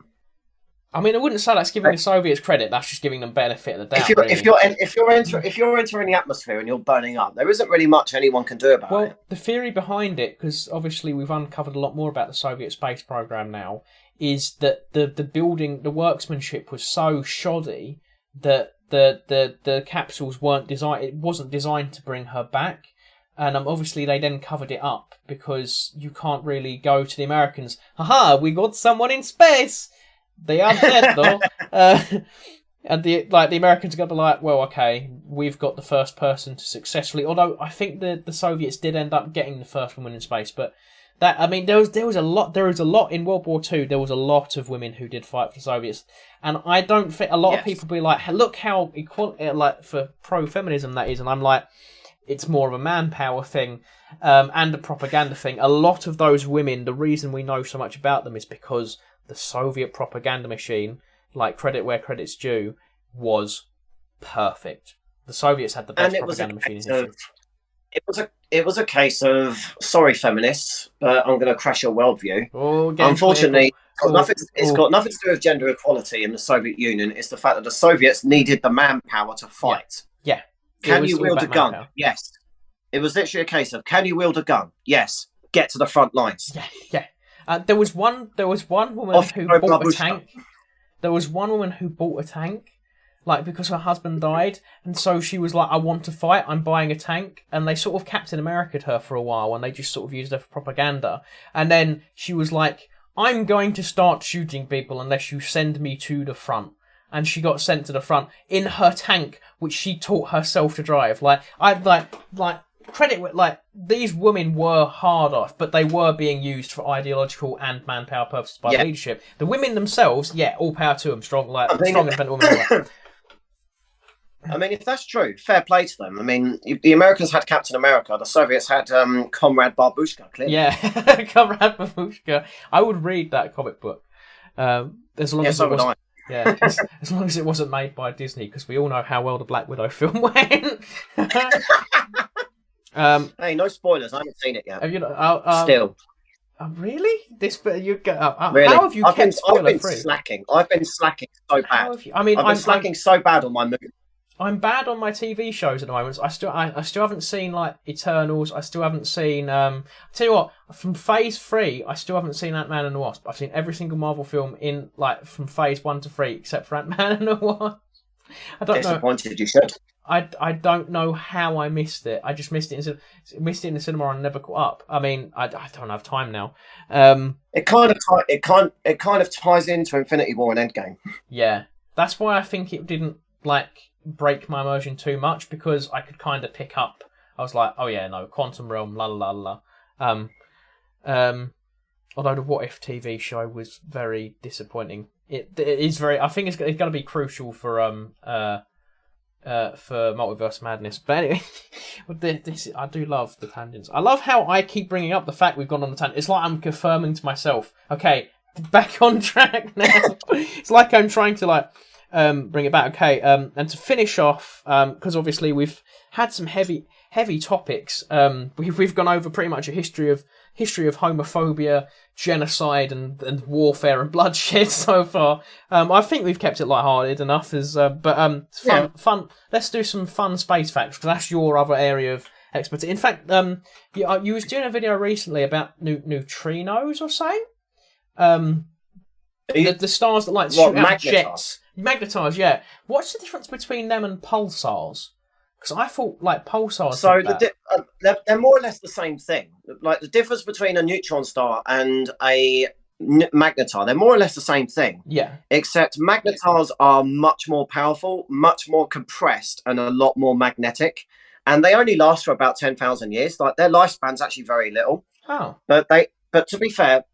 I mean, I wouldn't say that's giving the Soviets credit. That's just giving them benefit of the doubt. If you're entering the atmosphere and you're burning up, there isn't really much anyone can do about it. Well, the theory behind it, because obviously we've uncovered a lot more about the Soviet space program now, is that the workmanship was so shoddy that the capsules weren't designed. It wasn't designed to bring her back. And obviously they then covered it up, because you can't really go to the Americans, haha, we got someone in space! They are dead, though. And the Americans are going to be like, well, okay, we've got the first person to successfully... Although I think the Soviets did end up getting the first woman in space, but there was a lot in World War II. There was a lot of women who did fight for the Soviets. And I don't think a lot of people be like, look how equal, like, for pro-feminism that is. And I'm like, it's more of a manpower thing and a propaganda thing. A lot of those women, the reason we know so much about them is because the Soviet propaganda machine, like, credit where credit's due, was perfect. The Soviets had the best propaganda machine in history. It was a case of, sorry, feminists, but I'm going to crash your worldview. Unfortunately, it's got nothing to do with gender equality in the Soviet Union. It's the fact that the Soviets needed the manpower to fight. Yeah. Can you wield a gun? Manpower. Yes. It was literally a case of, can you wield a gun? Yes. Get to the front lines. Yeah. There was one woman who bought a tank. There was one woman who bought a tank, like, because her husband died, and so she was like, I want to fight, I'm buying a tank. And they sort of Captain America'd her for a while, and they just sort of used her for propaganda. And then she was like, I'm going to start shooting people unless you send me to the front. And she got sent to the front in her tank, which she taught herself to drive. These women were hard off, but they were being used for ideological and manpower purposes by leadership. The women themselves, all power to them, strong independent women. I mean, if that's true, fair play to them. I mean, the Americans had Captain America, the Soviets had Comrade Babushka, clearly. Yeah, Comrade Babushka. I would read that comic book. As long as it was, Yeah, as long as it wasn't made by Disney, because we all know how well the Black Widow film went. Hey, no spoilers. I haven't seen it yet. Have you? Still. Really? This bit you get. Really? How have you kept spoiler free? I've been slacking. I've been slacking so bad. I mean, I've been slacking so bad on my movie. I'm bad on my TV shows at the moment. I still haven't seen like Eternals. I still haven't seen. I'll tell you what. From Phase 3, I still haven't seen Ant-Man and the Wasp. I've seen every single Marvel film in like from Phase 1 to 3, except for Ant-Man and the Wasp. I don't know. Disappointed you should. I don't know how I missed it. I just missed it in the cinema and never caught up. I mean, I don't have time now. It kind of ties into Infinity War and Endgame. Yeah, that's why I think it didn't like break my immersion too much, because I could kind of pick up. I was like, oh yeah, no, Quantum Realm, la la la la. Although the What If TV show was very disappointing. It is very. I think it's going to be crucial for Multiverse Madness. But anyway, this I do love the tangents. I love how I keep bringing up the fact we've gone on the tangent. It's like I'm confirming to myself, okay, back on track now. It's like I'm trying to bring it back. Okay, and to finish off, because obviously we've had some heavy topics. We've gone over pretty much a history of homophobia, genocide, and warfare and bloodshed so far. I think we've kept it lighthearted enough, fun. Let's do some fun space facts, because that's your other area of expertise. In fact, you was doing a video recently about neutrinos or something. The stars that like shoot out jets. Magnetars, yeah. What's the difference between them and pulsars? Because I thought like pulsars. So they're more or less the same thing. Like the difference between a neutron star and a magnetar, they're more or less the same thing. Yeah. Except magnetars are much more powerful, much more compressed, and a lot more magnetic. And they only last for about 10,000 years. Like their lifespan's actually very little. Oh. But to be fair,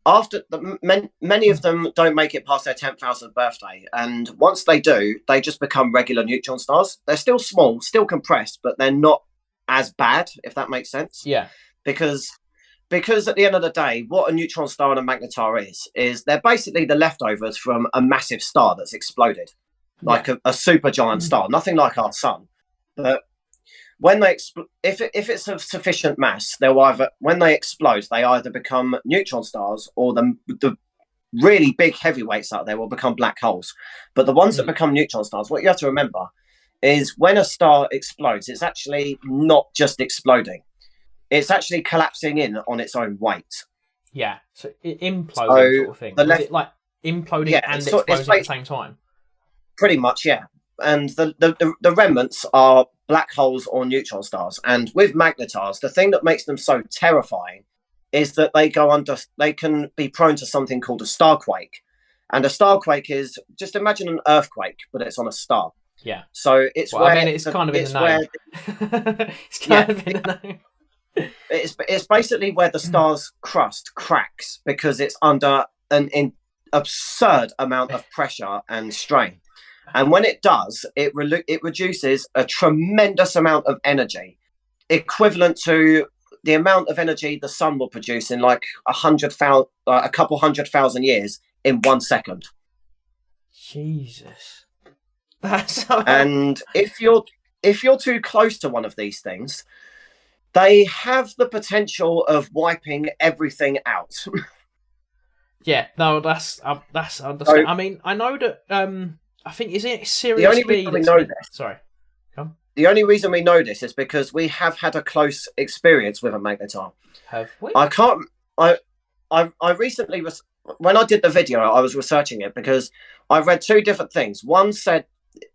many of them don't make it past their 10,000th birthday, and once they do, they just become regular neutron stars. They're still small, still compressed, but they're not as bad, if that makes sense. Yeah. Because at the end of the day, what a neutron star and a magnetar is they're basically the leftovers from a massive star that's exploded, like a super giant star, nothing like our sun. But when they if it's of sufficient mass, when they explode, they either become neutron stars, or the really big heavyweights out there will become black holes. But the ones that become neutron stars, what you have to remember is when a star explodes, it's actually not just exploding; it's actually collapsing in on its own weight. Yeah, so it imploding sort of thing. Is it like imploding and exploding at the same time? Pretty much, yeah. And the remnants are black holes or neutron stars. And with magnetars, the thing that makes them so terrifying is that they can be prone to something called a starquake. And a starquake is, just imagine an earthquake, but it's on a star. Yeah. So it's it's kind of in the name. It's kind of in the name. It's basically where the star's crust cracks because it's under an absurd amount of pressure and strain. And when it does, it reduces a tremendous amount of energy, equivalent to the amount of energy the sun will produce in like a couple 100,000 years in 1 second. Jesus. And if you're too close to one of these things, they have the potential of wiping everything out. Yeah, no, that's understand. So, I mean, I know that. I think is it Sirius the only B reason we know this. Sorry, come. The only reason we know this is because we have had a close experience with a magnetar. Have we? I recently was when I did the video, I was researching it because I read two different things. One said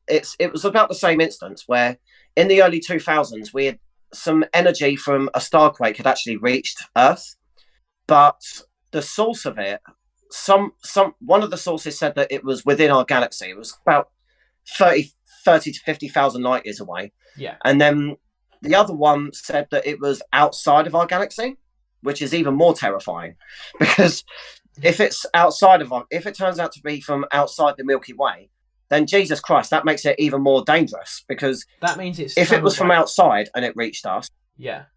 it was about the same instance where in the early 2000s we had some energy from a starquake had actually reached Earth, but the source of it. One of the sources said that it was within our galaxy. It was about 30 to 50,000 light years away. Yeah. And then the other one said that it was outside of our galaxy, which is even more terrifying because if it turns out to be from outside the Milky Way, then Jesus Christ, that makes it even more dangerous because that means if it was from outside and it reached us. Yeah.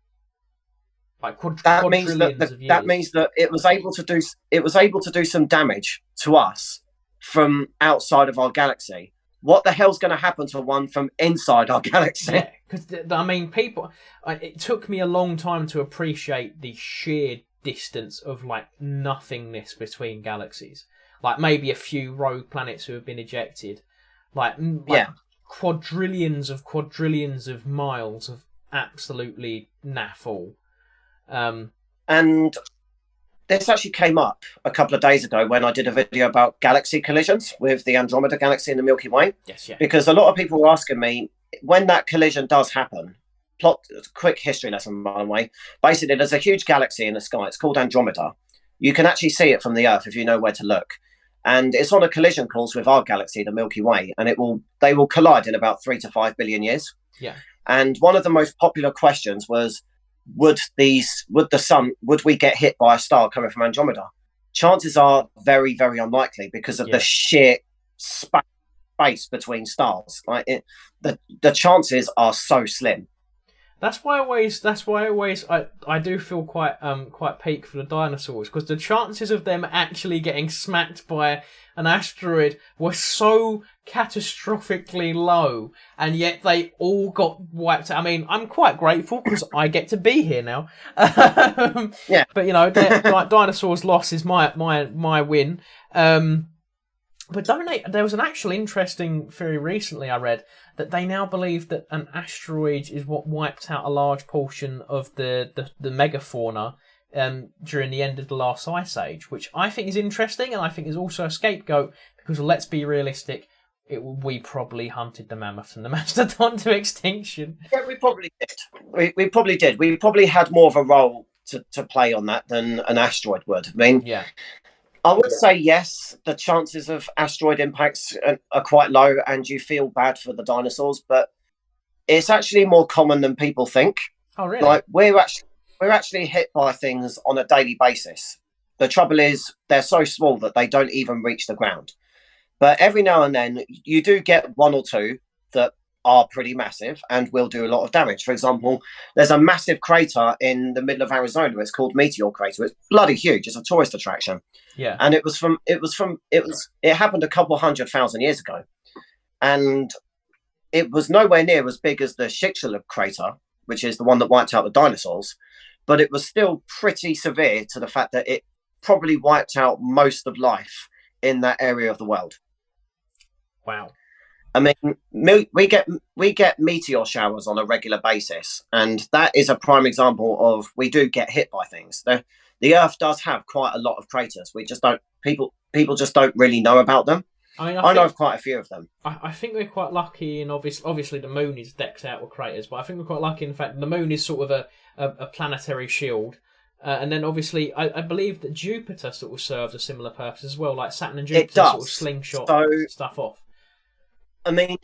Like that means that it was able to do some damage to us from outside of our galaxy. What the hell's going to happen to one from inside our galaxy? Yeah, because I mean, people. It took me a long time to appreciate the sheer distance of like nothingness between galaxies. Like maybe a few rogue planets who have been ejected. Like quadrillions of miles of absolutely naff all. And this actually came up a couple of days ago when I did a video about galaxy collisions with the Andromeda Galaxy and the Milky Way. Yes, yeah. Because a lot of people were asking me, when that collision does happen, quick history lesson, by the way. Basically, there's a huge galaxy in the sky. It's called Andromeda. You can actually see it from the Earth if you know where to look. And it's on a collision course with our galaxy, the Milky Way, and they will collide in about 3 to 5 billion years. Yeah. And one of the most popular questions was, would we get hit by a star coming from Andromeda? Chances are very, very unlikely because of the sheer space between stars. Like the chances are so slim. That's why I do feel quite peak for the dinosaurs, because the chances of them actually getting smacked by an asteroid were so catastrophically low, and yet they all got wiped out. I mean, I'm quite grateful because I get to be here now. Yeah. But you know, dinosaurs' loss is my win. But there was an actual interesting theory recently I read that they now believe that an asteroid is what wiped out a large portion of the megafauna during the end of the last ice age, which I think is interesting, and I think is also a scapegoat because, let's be realistic, we probably hunted the mammoth and the mastodon to extinction. Yeah, we probably did. We probably did. We probably had more of a role to play on that than an asteroid would. I mean, yeah. I would say yes, the chances of asteroid impacts are quite low and you feel bad for the dinosaurs, but it's actually more common than people think. Oh, really? Like we're actually hit by things on a daily basis. The trouble is they're so small that they don't even reach the ground. But every now and then you do get one or two that are pretty massive and will do a lot of damage. For example, there's a massive crater in the middle of Arizona. It's called Meteor Crater. It's bloody huge. It's a tourist attraction. Yeah. And it happened a couple 100,000 years ago. And it was nowhere near as big as the Chicxulub crater, which is the one that wiped out the dinosaurs, but it was still pretty severe to the fact that it probably wiped out most of life in that area of the world. Wow. I mean, we get meteor showers on a regular basis, and that is a prime example of we do get hit by things. The Earth does have quite a lot of craters. We just don't people just don't really know about them. I mean, I know of quite a few of them. I think we're quite lucky, and obviously the moon is decked out with craters, but I think we're quite lucky in the fact that the moon is sort of a planetary shield. And then obviously, I believe that Jupiter sort of serves a similar purpose as well, like Saturn and Jupiter sort of slingshot stuff off. I mean,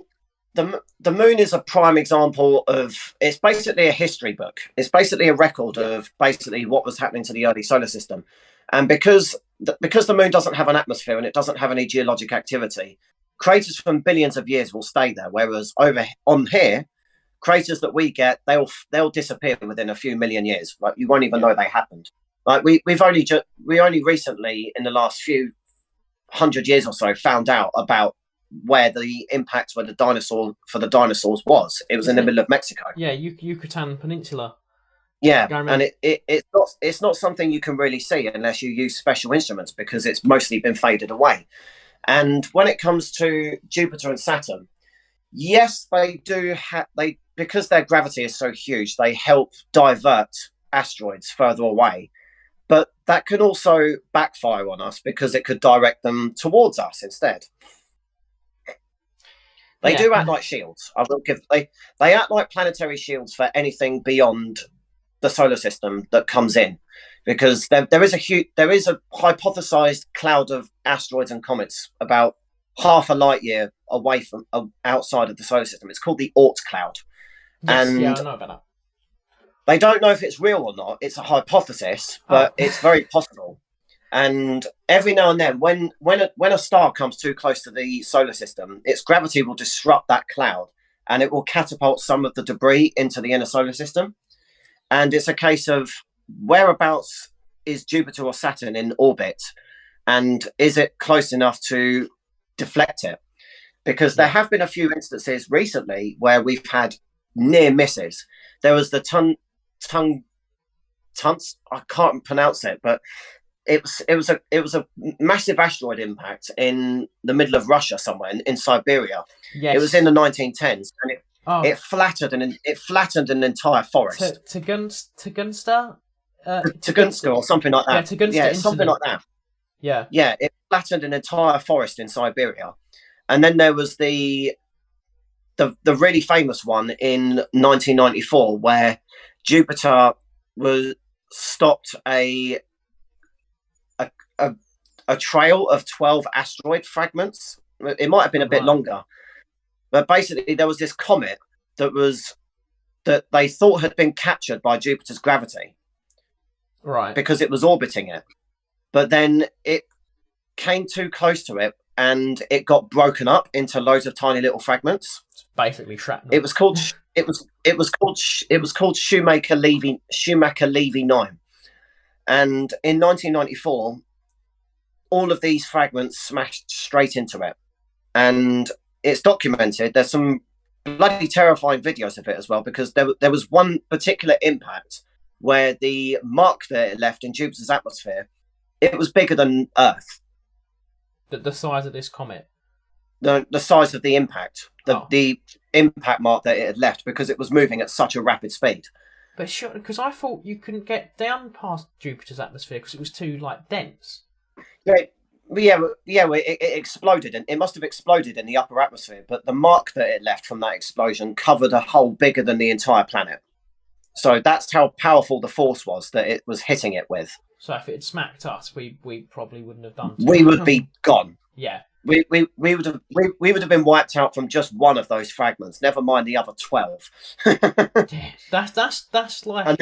the moon is a prime example of, it's basically a history book. It's basically a record of basically what was happening to the early solar system. And because the moon doesn't have an atmosphere and it doesn't have any geologic activity, craters from billions of years will stay there. Whereas over on here, craters that we get, they'll disappear within a few million years. Like you won't even know they happened. Like we only recently in the last few 100 years or so found out about where the impact for the dinosaurs was. It was in the middle of Mexico. Yeah, Yucatan Peninsula. Yeah, and it's not something you can really see unless you use special instruments because it's mostly been faded away. And when it comes to Jupiter and Saturn, yes, they do because their gravity is so huge, they help divert asteroids further away. But that could also backfire on us because it could direct them towards us instead. They do act like shields. They act like planetary shields for anything beyond the solar system that comes in, because there is a hypothesized cloud of asteroids and comets about half a light year away from outside of the solar system. It's called the Oort cloud. Yes, and I know about that. They don't know if it's real or not. It's a hypothesis, but it's very possible. And every now and then, when a star comes too close to the solar system, its gravity will disrupt that cloud, and it will catapult some of the debris into the inner solar system. And it's a case of whereabouts is Jupiter or Saturn in orbit, and is it close enough to deflect it, because there have been a few instances recently where we've had near misses. There was the Tunts, I can't pronounce it, but it was a massive asteroid impact in the middle of Russia somewhere in Siberia. Yes. It was in the 1910s, and it flattened an entire forest. Tugunsta? Tugunska or something like that. Yeah, something like that. Yeah. Yeah, it flattened an entire forest in Siberia. And then there was the really famous one in 1994 where Jupiter was stopped a trail of 12 asteroid fragments. It might have been a bit longer, but basically there was this comet that they thought had been captured by Jupiter's gravity, right? Because it was orbiting it, but then it came too close to it and it got broken up into loads of tiny little fragments. It's basically shrapnel. It was called Shoemaker-Levy 9, and in 1994. All of these fragments smashed straight into it, and it's documented. There's some bloody terrifying videos of it as well, because there was one particular impact where the mark that it left in Jupiter's atmosphere, it was bigger than Earth. The size of this comet? The size of the impact, the impact mark that it had left, because it was moving at such a rapid speed. But sure, because I thought you couldn't get down past Jupiter's atmosphere because it was too dense. It exploded, and it must have exploded in the upper atmosphere, but the mark that it left from that explosion covered a hole bigger than the entire planet. So that's how powerful the force was that it was hitting it with. So if it had smacked us, we probably wouldn't have done. We would be gone. Yeah. We would have been wiped out from just one of those fragments. Never mind the other 12. That's like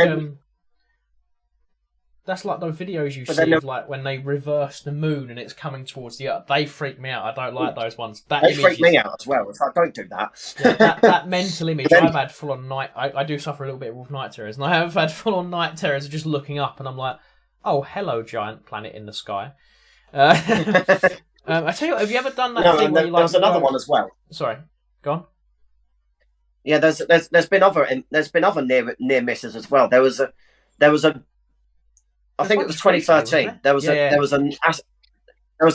that's like those videos you see of when they reverse the moon and it's coming towards the Earth. They freak me out. I don't like those ones. They freak me out as well. It's like, don't do that. Yeah, that mental image. I've had full on night. I do suffer a little bit with night terrors, and I have had full on night terrors of just looking up, and I'm like, oh, hello, giant planet in the sky. I tell you what, have you ever done that thing where you there's another one as well. Sorry, go on. Yeah, there's been other near misses as well. There was a I think it was 2013. There was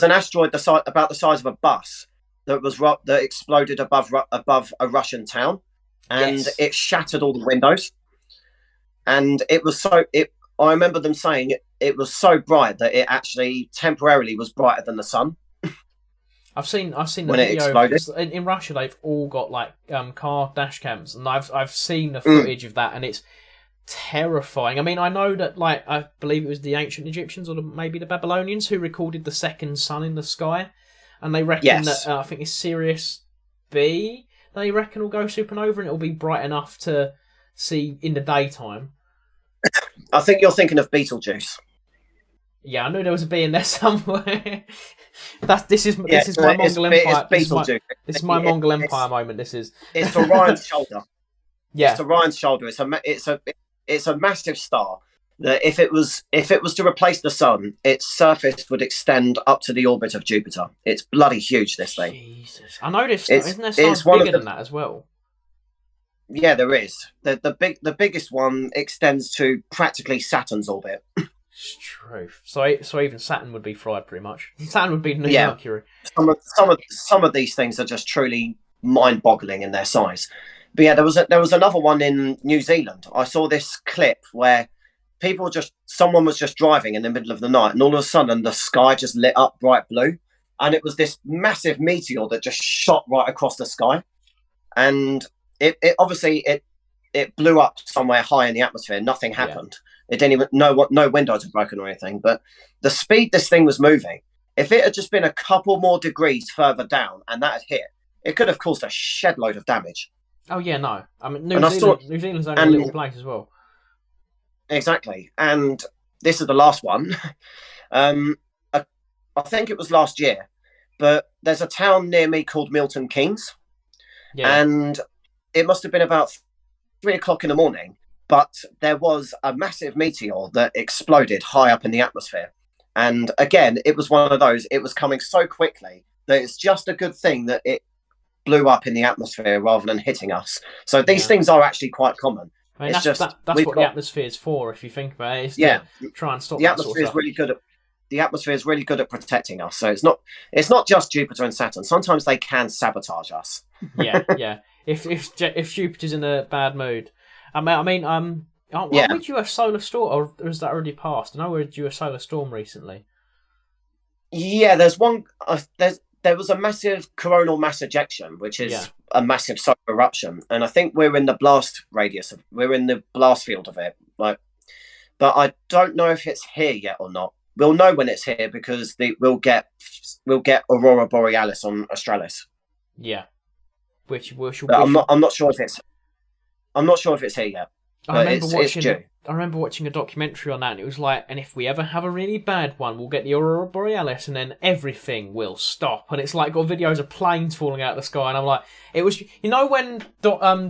an asteroid about the size of a bus that exploded above a Russian town, and it shattered all the windows. And it was I remember them saying it was so bright that it actually temporarily was brighter than the sun. I've seen the when video. It exploded. In Russia, they've all got car dash cams, and I've seen the footage of that, and it's terrifying. I mean, I know that I believe it was the ancient Egyptians or maybe the Babylonians who recorded the second sun in the sky, and they reckon that I think it's Sirius B. They reckon will go supernova and it'll be bright enough to see in the daytime. I think you're thinking of Beetlejuice. Yeah, I knew there was a B in there somewhere. This is my Mongol Empire. This is my Mongol Empire moment. This is. It's Orion's shoulder. Yeah, it's Orion's shoulder. It's a massive star that if it was to replace the sun, its surface would extend up to the orbit of Jupiter. It's bloody huge, this thing. Jesus, I noticed. Isn't there stars bigger than that as well? Yeah, there is. The biggest one extends to practically Saturn's orbit. It's true. So even Saturn would be fried pretty much. Saturn would be New Mercury. Some of these things are just truly mind-boggling in their size. But yeah, there was another one in New Zealand. I saw this clip where someone was just driving in the middle of the night, and all of a sudden the sky just lit up bright blue, and it was this massive meteor that just shot right across the sky, and it obviously blew up somewhere high in the atmosphere. Nothing happened. It didn't even no windows were broken or anything. But the speed this thing was moving, if it had just been a couple more degrees further down and that had hit, it could have caused a shed load of damage. Oh yeah, no. I mean, New Zealand's only a little place as well. Exactly, and this is the last one. I think it was last year, but there's a town near me called Milton Keynes, and it must have been about 3 o'clock in the morning. But there was a massive meteor that exploded high up in the atmosphere, and again, it was one of those. It was coming so quickly that it's just a good thing that it blew up in the atmosphere rather than hitting us. So these things are actually quite common. I mean, that's what the atmosphere is for, if you think about it. Is to try and stop the atmosphere is really good at the atmosphere is really good at protecting us. So it's not just Jupiter and Saturn. Sometimes they can sabotage us. yeah. If Jupiter's in a bad mood, aren't we due a solar storm, or has that already passed? I know we're due a solar storm recently. Yeah, there's one. There was a massive coronal mass ejection, which is a massive solar eruption, and I think we're in the blast radius. We're in the blast field of it. But I don't know if it's here yet or not. We'll know when it's here because we'll get Aurora Borealis on Australis. Yeah, which I'm not sure if it's here yet. I remember watching a documentary on that, and it was like, and if we ever have a really bad one, we'll get the Aurora Borealis, and then everything will stop. And it's like got videos of planes falling out of the sky, and I'm like, it was, when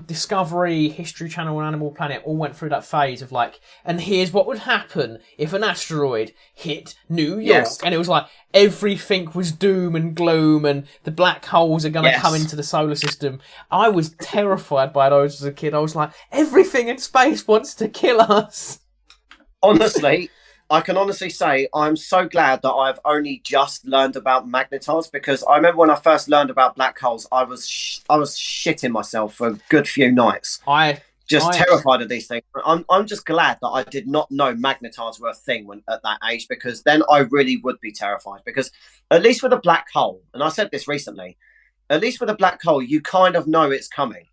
Discovery, History Channel, and Animal Planet all went through that phase of like, and here's what would happen if an asteroid hit New York, and it was like everything was doom and gloom, and the black holes are going to come into the solar system. I was terrified by those as a kid. I was like, everything in space wants to kill us. Honestly, I can honestly say I'm so glad that I've only just learned about magnetars, because I remember when I first learned about black holes, I was shitting myself for a good few nights. Terrified of these things. I'm just glad that I did not know magnetars were a thing at that age, because then I really would be terrified. Because at least with a black hole, and I said this recently, at least with a black hole, you kind of know it's coming.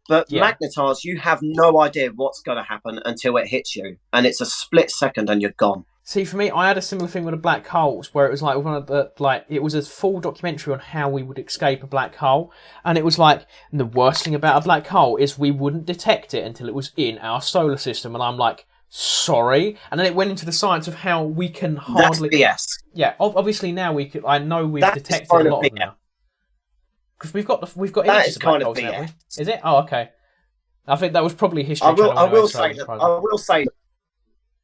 But magnetars, you have no idea what's going to happen until it hits you, and it's a split second and you're gone. See, for me, I had a similar thing with the black holes, where it was it was a full documentary on how we would escape a black hole, and it was like, and the worst thing about a black hole is we wouldn't detect it until it was in our solar system, and I'm like, sorry, and then it went into the science of how we can hardly. That's BS. Yeah, obviously now we could. I know we've detected a lot of them now. Because we've got images of black holes, haven't we? Is it? Oh, okay. I think that was probably History Channel.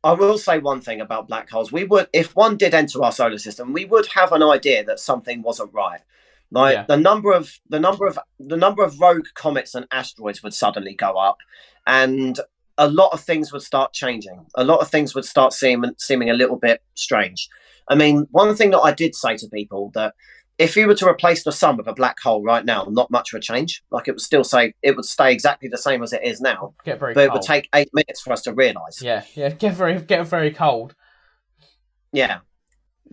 I will say one thing about black holes. We would, if one did enter our solar system, we would have an idea that something wasn't right. Like the number of rogue comets and asteroids would suddenly go up, and a lot of things would start changing. A lot of things would start seeming a little bit strange. I mean, one thing that I did say to people, that if you were to replace the sun with a black hole right now, not much of a change. Like, it would stay exactly the same as it is now. Get very but cold. It would take 8 minutes for us to realise. Yeah, get very cold. Yeah.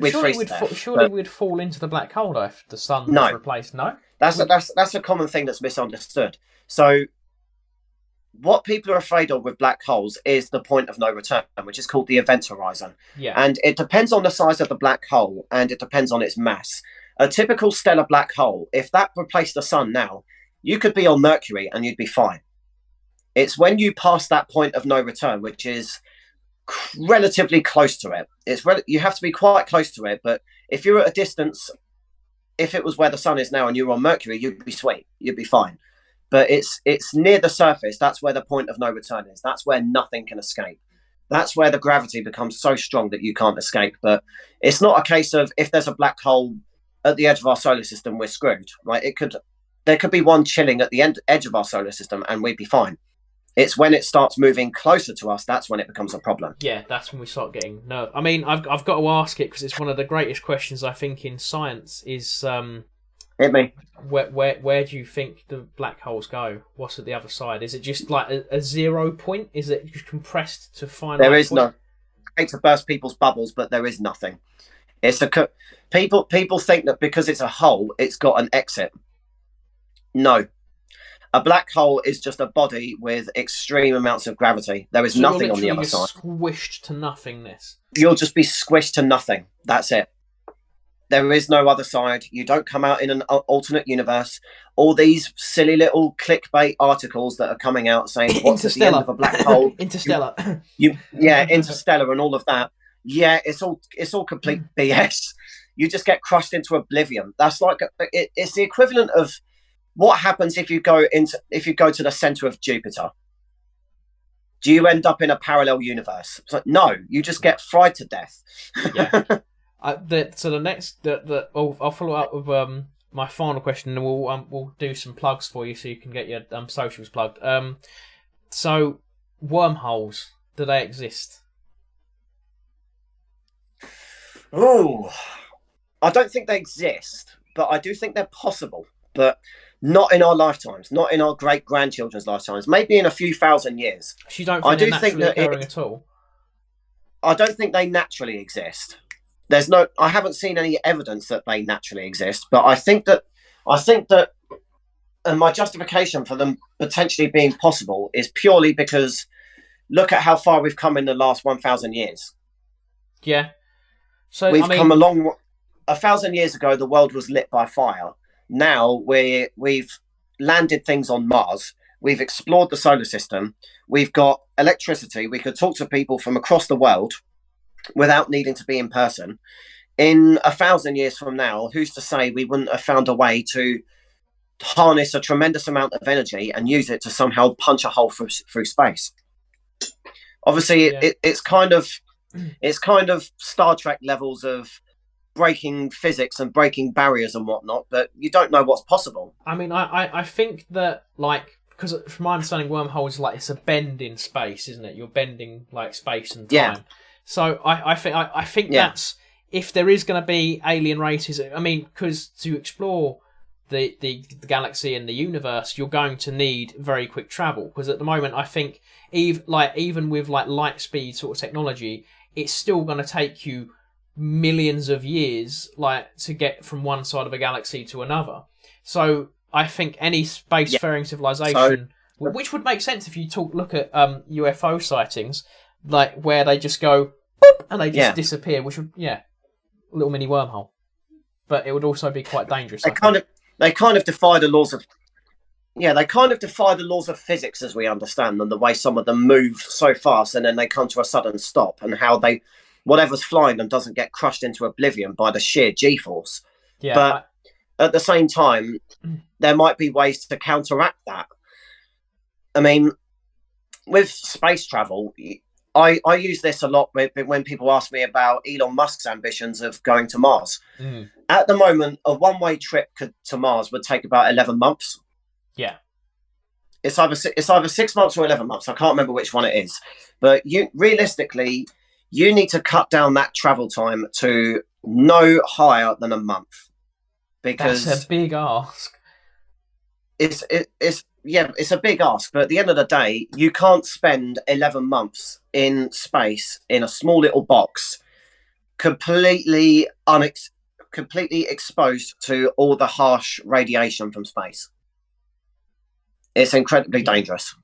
Surely we'd fall into the black hole though if the sun was replaced. No, that's a common thing that's misunderstood. So, what people are afraid of with black holes is the point of no return, which is called the event horizon. Yeah, and it depends on the size of the black hole, and it depends on its mass. A typical stellar black hole, if that replaced the sun now, you could be on Mercury and you'd be fine. It's when you pass that point of no return, which is relatively close to it. You have to be quite close to it, but if you're at a distance, if it was where the sun is now and you were on Mercury, you'd be sweet, you'd be fine. But it's near the surface. That's where the point of no return is. That's where nothing can escape. That's where the gravity becomes so strong that you can't escape. But it's not a case of, if there's a black hole at the edge of our solar system, we're screwed, right? There could be one chilling at the edge of our solar system and we'd be fine. It's when it starts moving closer to us, that's when it becomes a problem. Yeah, that's when we start getting nervous. I mean, I've got to ask it because it's one of the greatest questions I think in science is hit me. Where do you think the black holes go? What's at the other side? Is it just like a 0 point? Is it just compressed to finite? There is no. I hate to burst people's bubbles, but there is nothing. It's people think that because it's a hole, it's got an exit. No. A black hole is just a body with extreme amounts of gravity. There is nothing on the other side. Squished to nothingness. You'll just be squished to nothing. That's it. There is no other side. You don't come out in an alternate universe. All these silly little clickbait articles that are coming out saying what's at the end of a black hole. Interstellar. Interstellar and all of that. Yeah, it's all complete BS. You just get crushed into oblivion. That's like it's the equivalent of what happens if you go to the center of Jupiter. Do you end up in a parallel universe? It's like, no, you just get fried to death. Yeah. So the next, I'll follow up with my final question, and we'll do some plugs for you so you can get your socials plugged. So wormholes, do they exist? Oh, I don't think they exist, but I do think they're possible, but not in our lifetimes, not in our great grandchildren's lifetimes. Maybe in a few thousand years. So you don't think they're naturally occurring at all? I don't think they naturally exist. I haven't seen any evidence that they naturally exist, but I think that, and my justification for them potentially being possible is purely because look at how far we've come in the last 1,000 years. Yeah. So we've come along. 1,000 years ago, the world was lit by fire. Now we've landed things on Mars. We've explored the solar system. We've got electricity. We could talk to people from across the world without needing to be in person. In 1,000 years from now, who's to say we wouldn't have found a way to harness a tremendous amount of energy and use it to somehow punch a hole through space? Obviously, yeah. It's kind of Star Trek levels of breaking physics and breaking barriers and whatnot, but you don't know what's possible. I mean, I think that, like, because from my understanding, wormholes, like, it's a bend in space, isn't it? You're bending, like, space and time. Yeah. So I think that's, if there is going to be alien races, I mean, because to explore the galaxy and the universe, you're going to need very quick travel. Because at the moment, I think even with like light speed sort of technology, it's still going to take you millions of years, like, to get from one side of a galaxy to another. So I think any spacefaring civilization, which would make sense if you look at UFO sightings, like where they just go boop, and they just disappear, which would a little mini wormhole. But it would also be quite dangerous. They kind of defy the laws of physics as we understand them, the way some of them move so fast and then they come to a sudden stop, and how whatever's flying them doesn't get crushed into oblivion by the sheer G-force. Yeah, but at the same time, there might be ways to counteract that. I mean, with space travel, I use this a lot when people ask me about Elon Musk's ambitions of going to Mars. Mm. At the moment, a one-way trip to Mars would take about 11 months. Yeah. It's either 6 months or 11 months. I can't remember which one it is. But realistically, you need to cut down that travel time to no higher than a month. Because that's a big ask. It's a big ask, but at the end of the day, you can't spend 11 months in space in a small little box, completely exposed to all the harsh radiation from space. It's incredibly dangerous.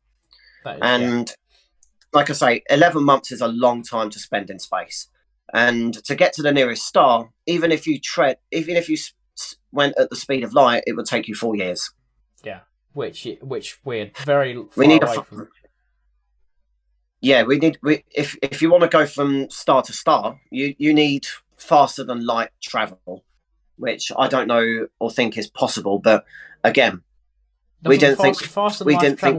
Like I say, 11 months is a long time to spend in space. And to get to the nearest star, even if you went at the speed of light, it would take you 4 years. Yeah. Which we're very far away from. Yeah, if you want to go from star to star, you need faster than light travel, which I don't know or think is possible. But again, we didn't think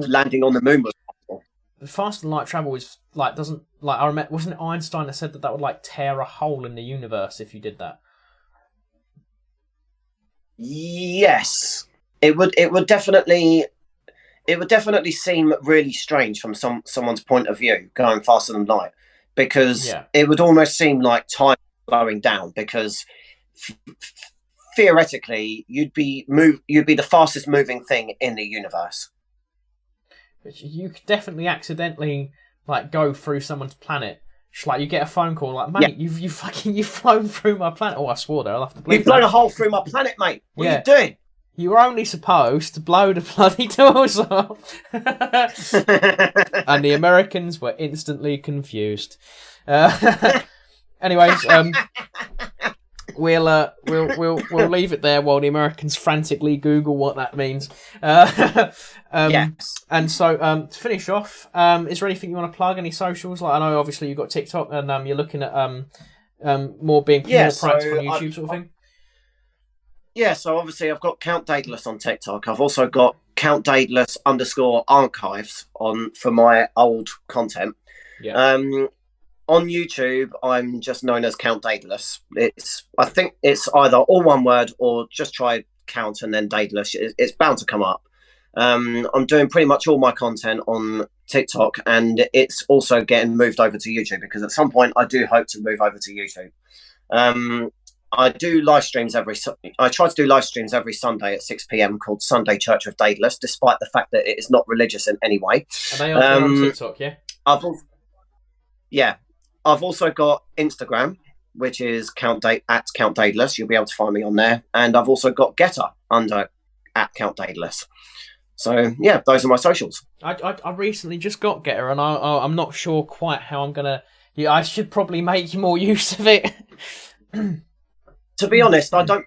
landing on the moon was possible. Faster than light travel is I remember, wasn't it Einstein that said that would like tear a hole in the universe if you did that? Yes. It would definitely seem really strange from someone's point of view, going faster than light, because it would almost seem like time slowing down, because theoretically you'd be the fastest moving thing in the universe. But you could definitely accidentally go through someone's planet. Just you get a phone call mate, you've flown through my planet. Oh, I swore there. I'll have to believe you've blown a hole through my planet, mate. What are you doing? You were only supposed to blow the bloody doors off. And the Americans were instantly confused. Anyways, we'll leave it there while the Americans frantically Google what that means. Yes. And so to finish off, is there anything you want to plug? Any socials? I know obviously you've got TikTok and you're looking at more proactive on YouTube sort of thing. Yeah, so obviously I've got Count Daedalus on TikTok. I've also got Count Daedalus _archives for my old content. Yeah. on YouTube, I'm just known as Count Daedalus. I think it's either all one word or just try Count and then Daedalus. It's bound to come up. I'm doing pretty much all my content on TikTok, and it's also getting moved over to YouTube because at some point I do hope to move over to YouTube. I do live streams I try to do live streams every Sunday at 6 p.m. called Sunday Church of Daedalus, despite the fact that it is not religious in any way. Are they on TikTok? Yeah. I've also got Instagram, which is at Count Daedalus. You'll be able to find me on there, and I've also got Getter under at Count Daedalus. So yeah, those are my socials. I recently just got Getter, and I'm not sure quite how I'm gonna. Yeah, I should probably make more use of it. To be honest, I don't.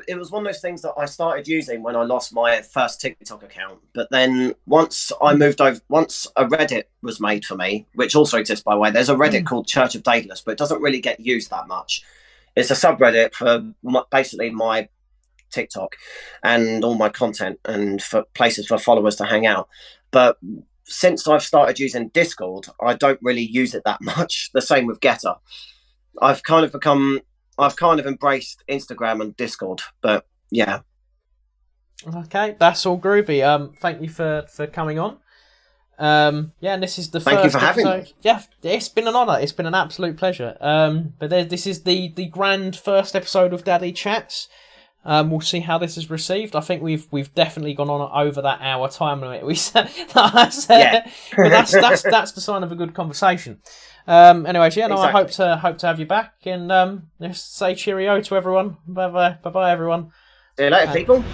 It was one of those things that I started using when I lost my first TikTok account. But then once I moved over, once a Reddit was made for me, which also exists by the way, there's a Reddit called Church of Daedalus, but it doesn't really get used that much. It's a subreddit for basically my TikTok and all my content and for places for followers to hang out. But since I've started using Discord, I don't really use it that much. The same with Getter. I've kind of embraced Instagram and Discord, but yeah. Okay, that's all groovy. Thank you for coming on. Yeah, and this is the Thank first you for having episode. me. Yeah, it's been an honour. It's been an absolute pleasure. But this is the grand first episode of Daddy Chats. We'll see how this is received. I think we've definitely gone on over that hour time limit we said. Yeah. But that's the sign of a good conversation. Anyways, yeah, no, exactly. I hope to have you back, and let's say cheerio to everyone. Bye bye everyone. See you later, people.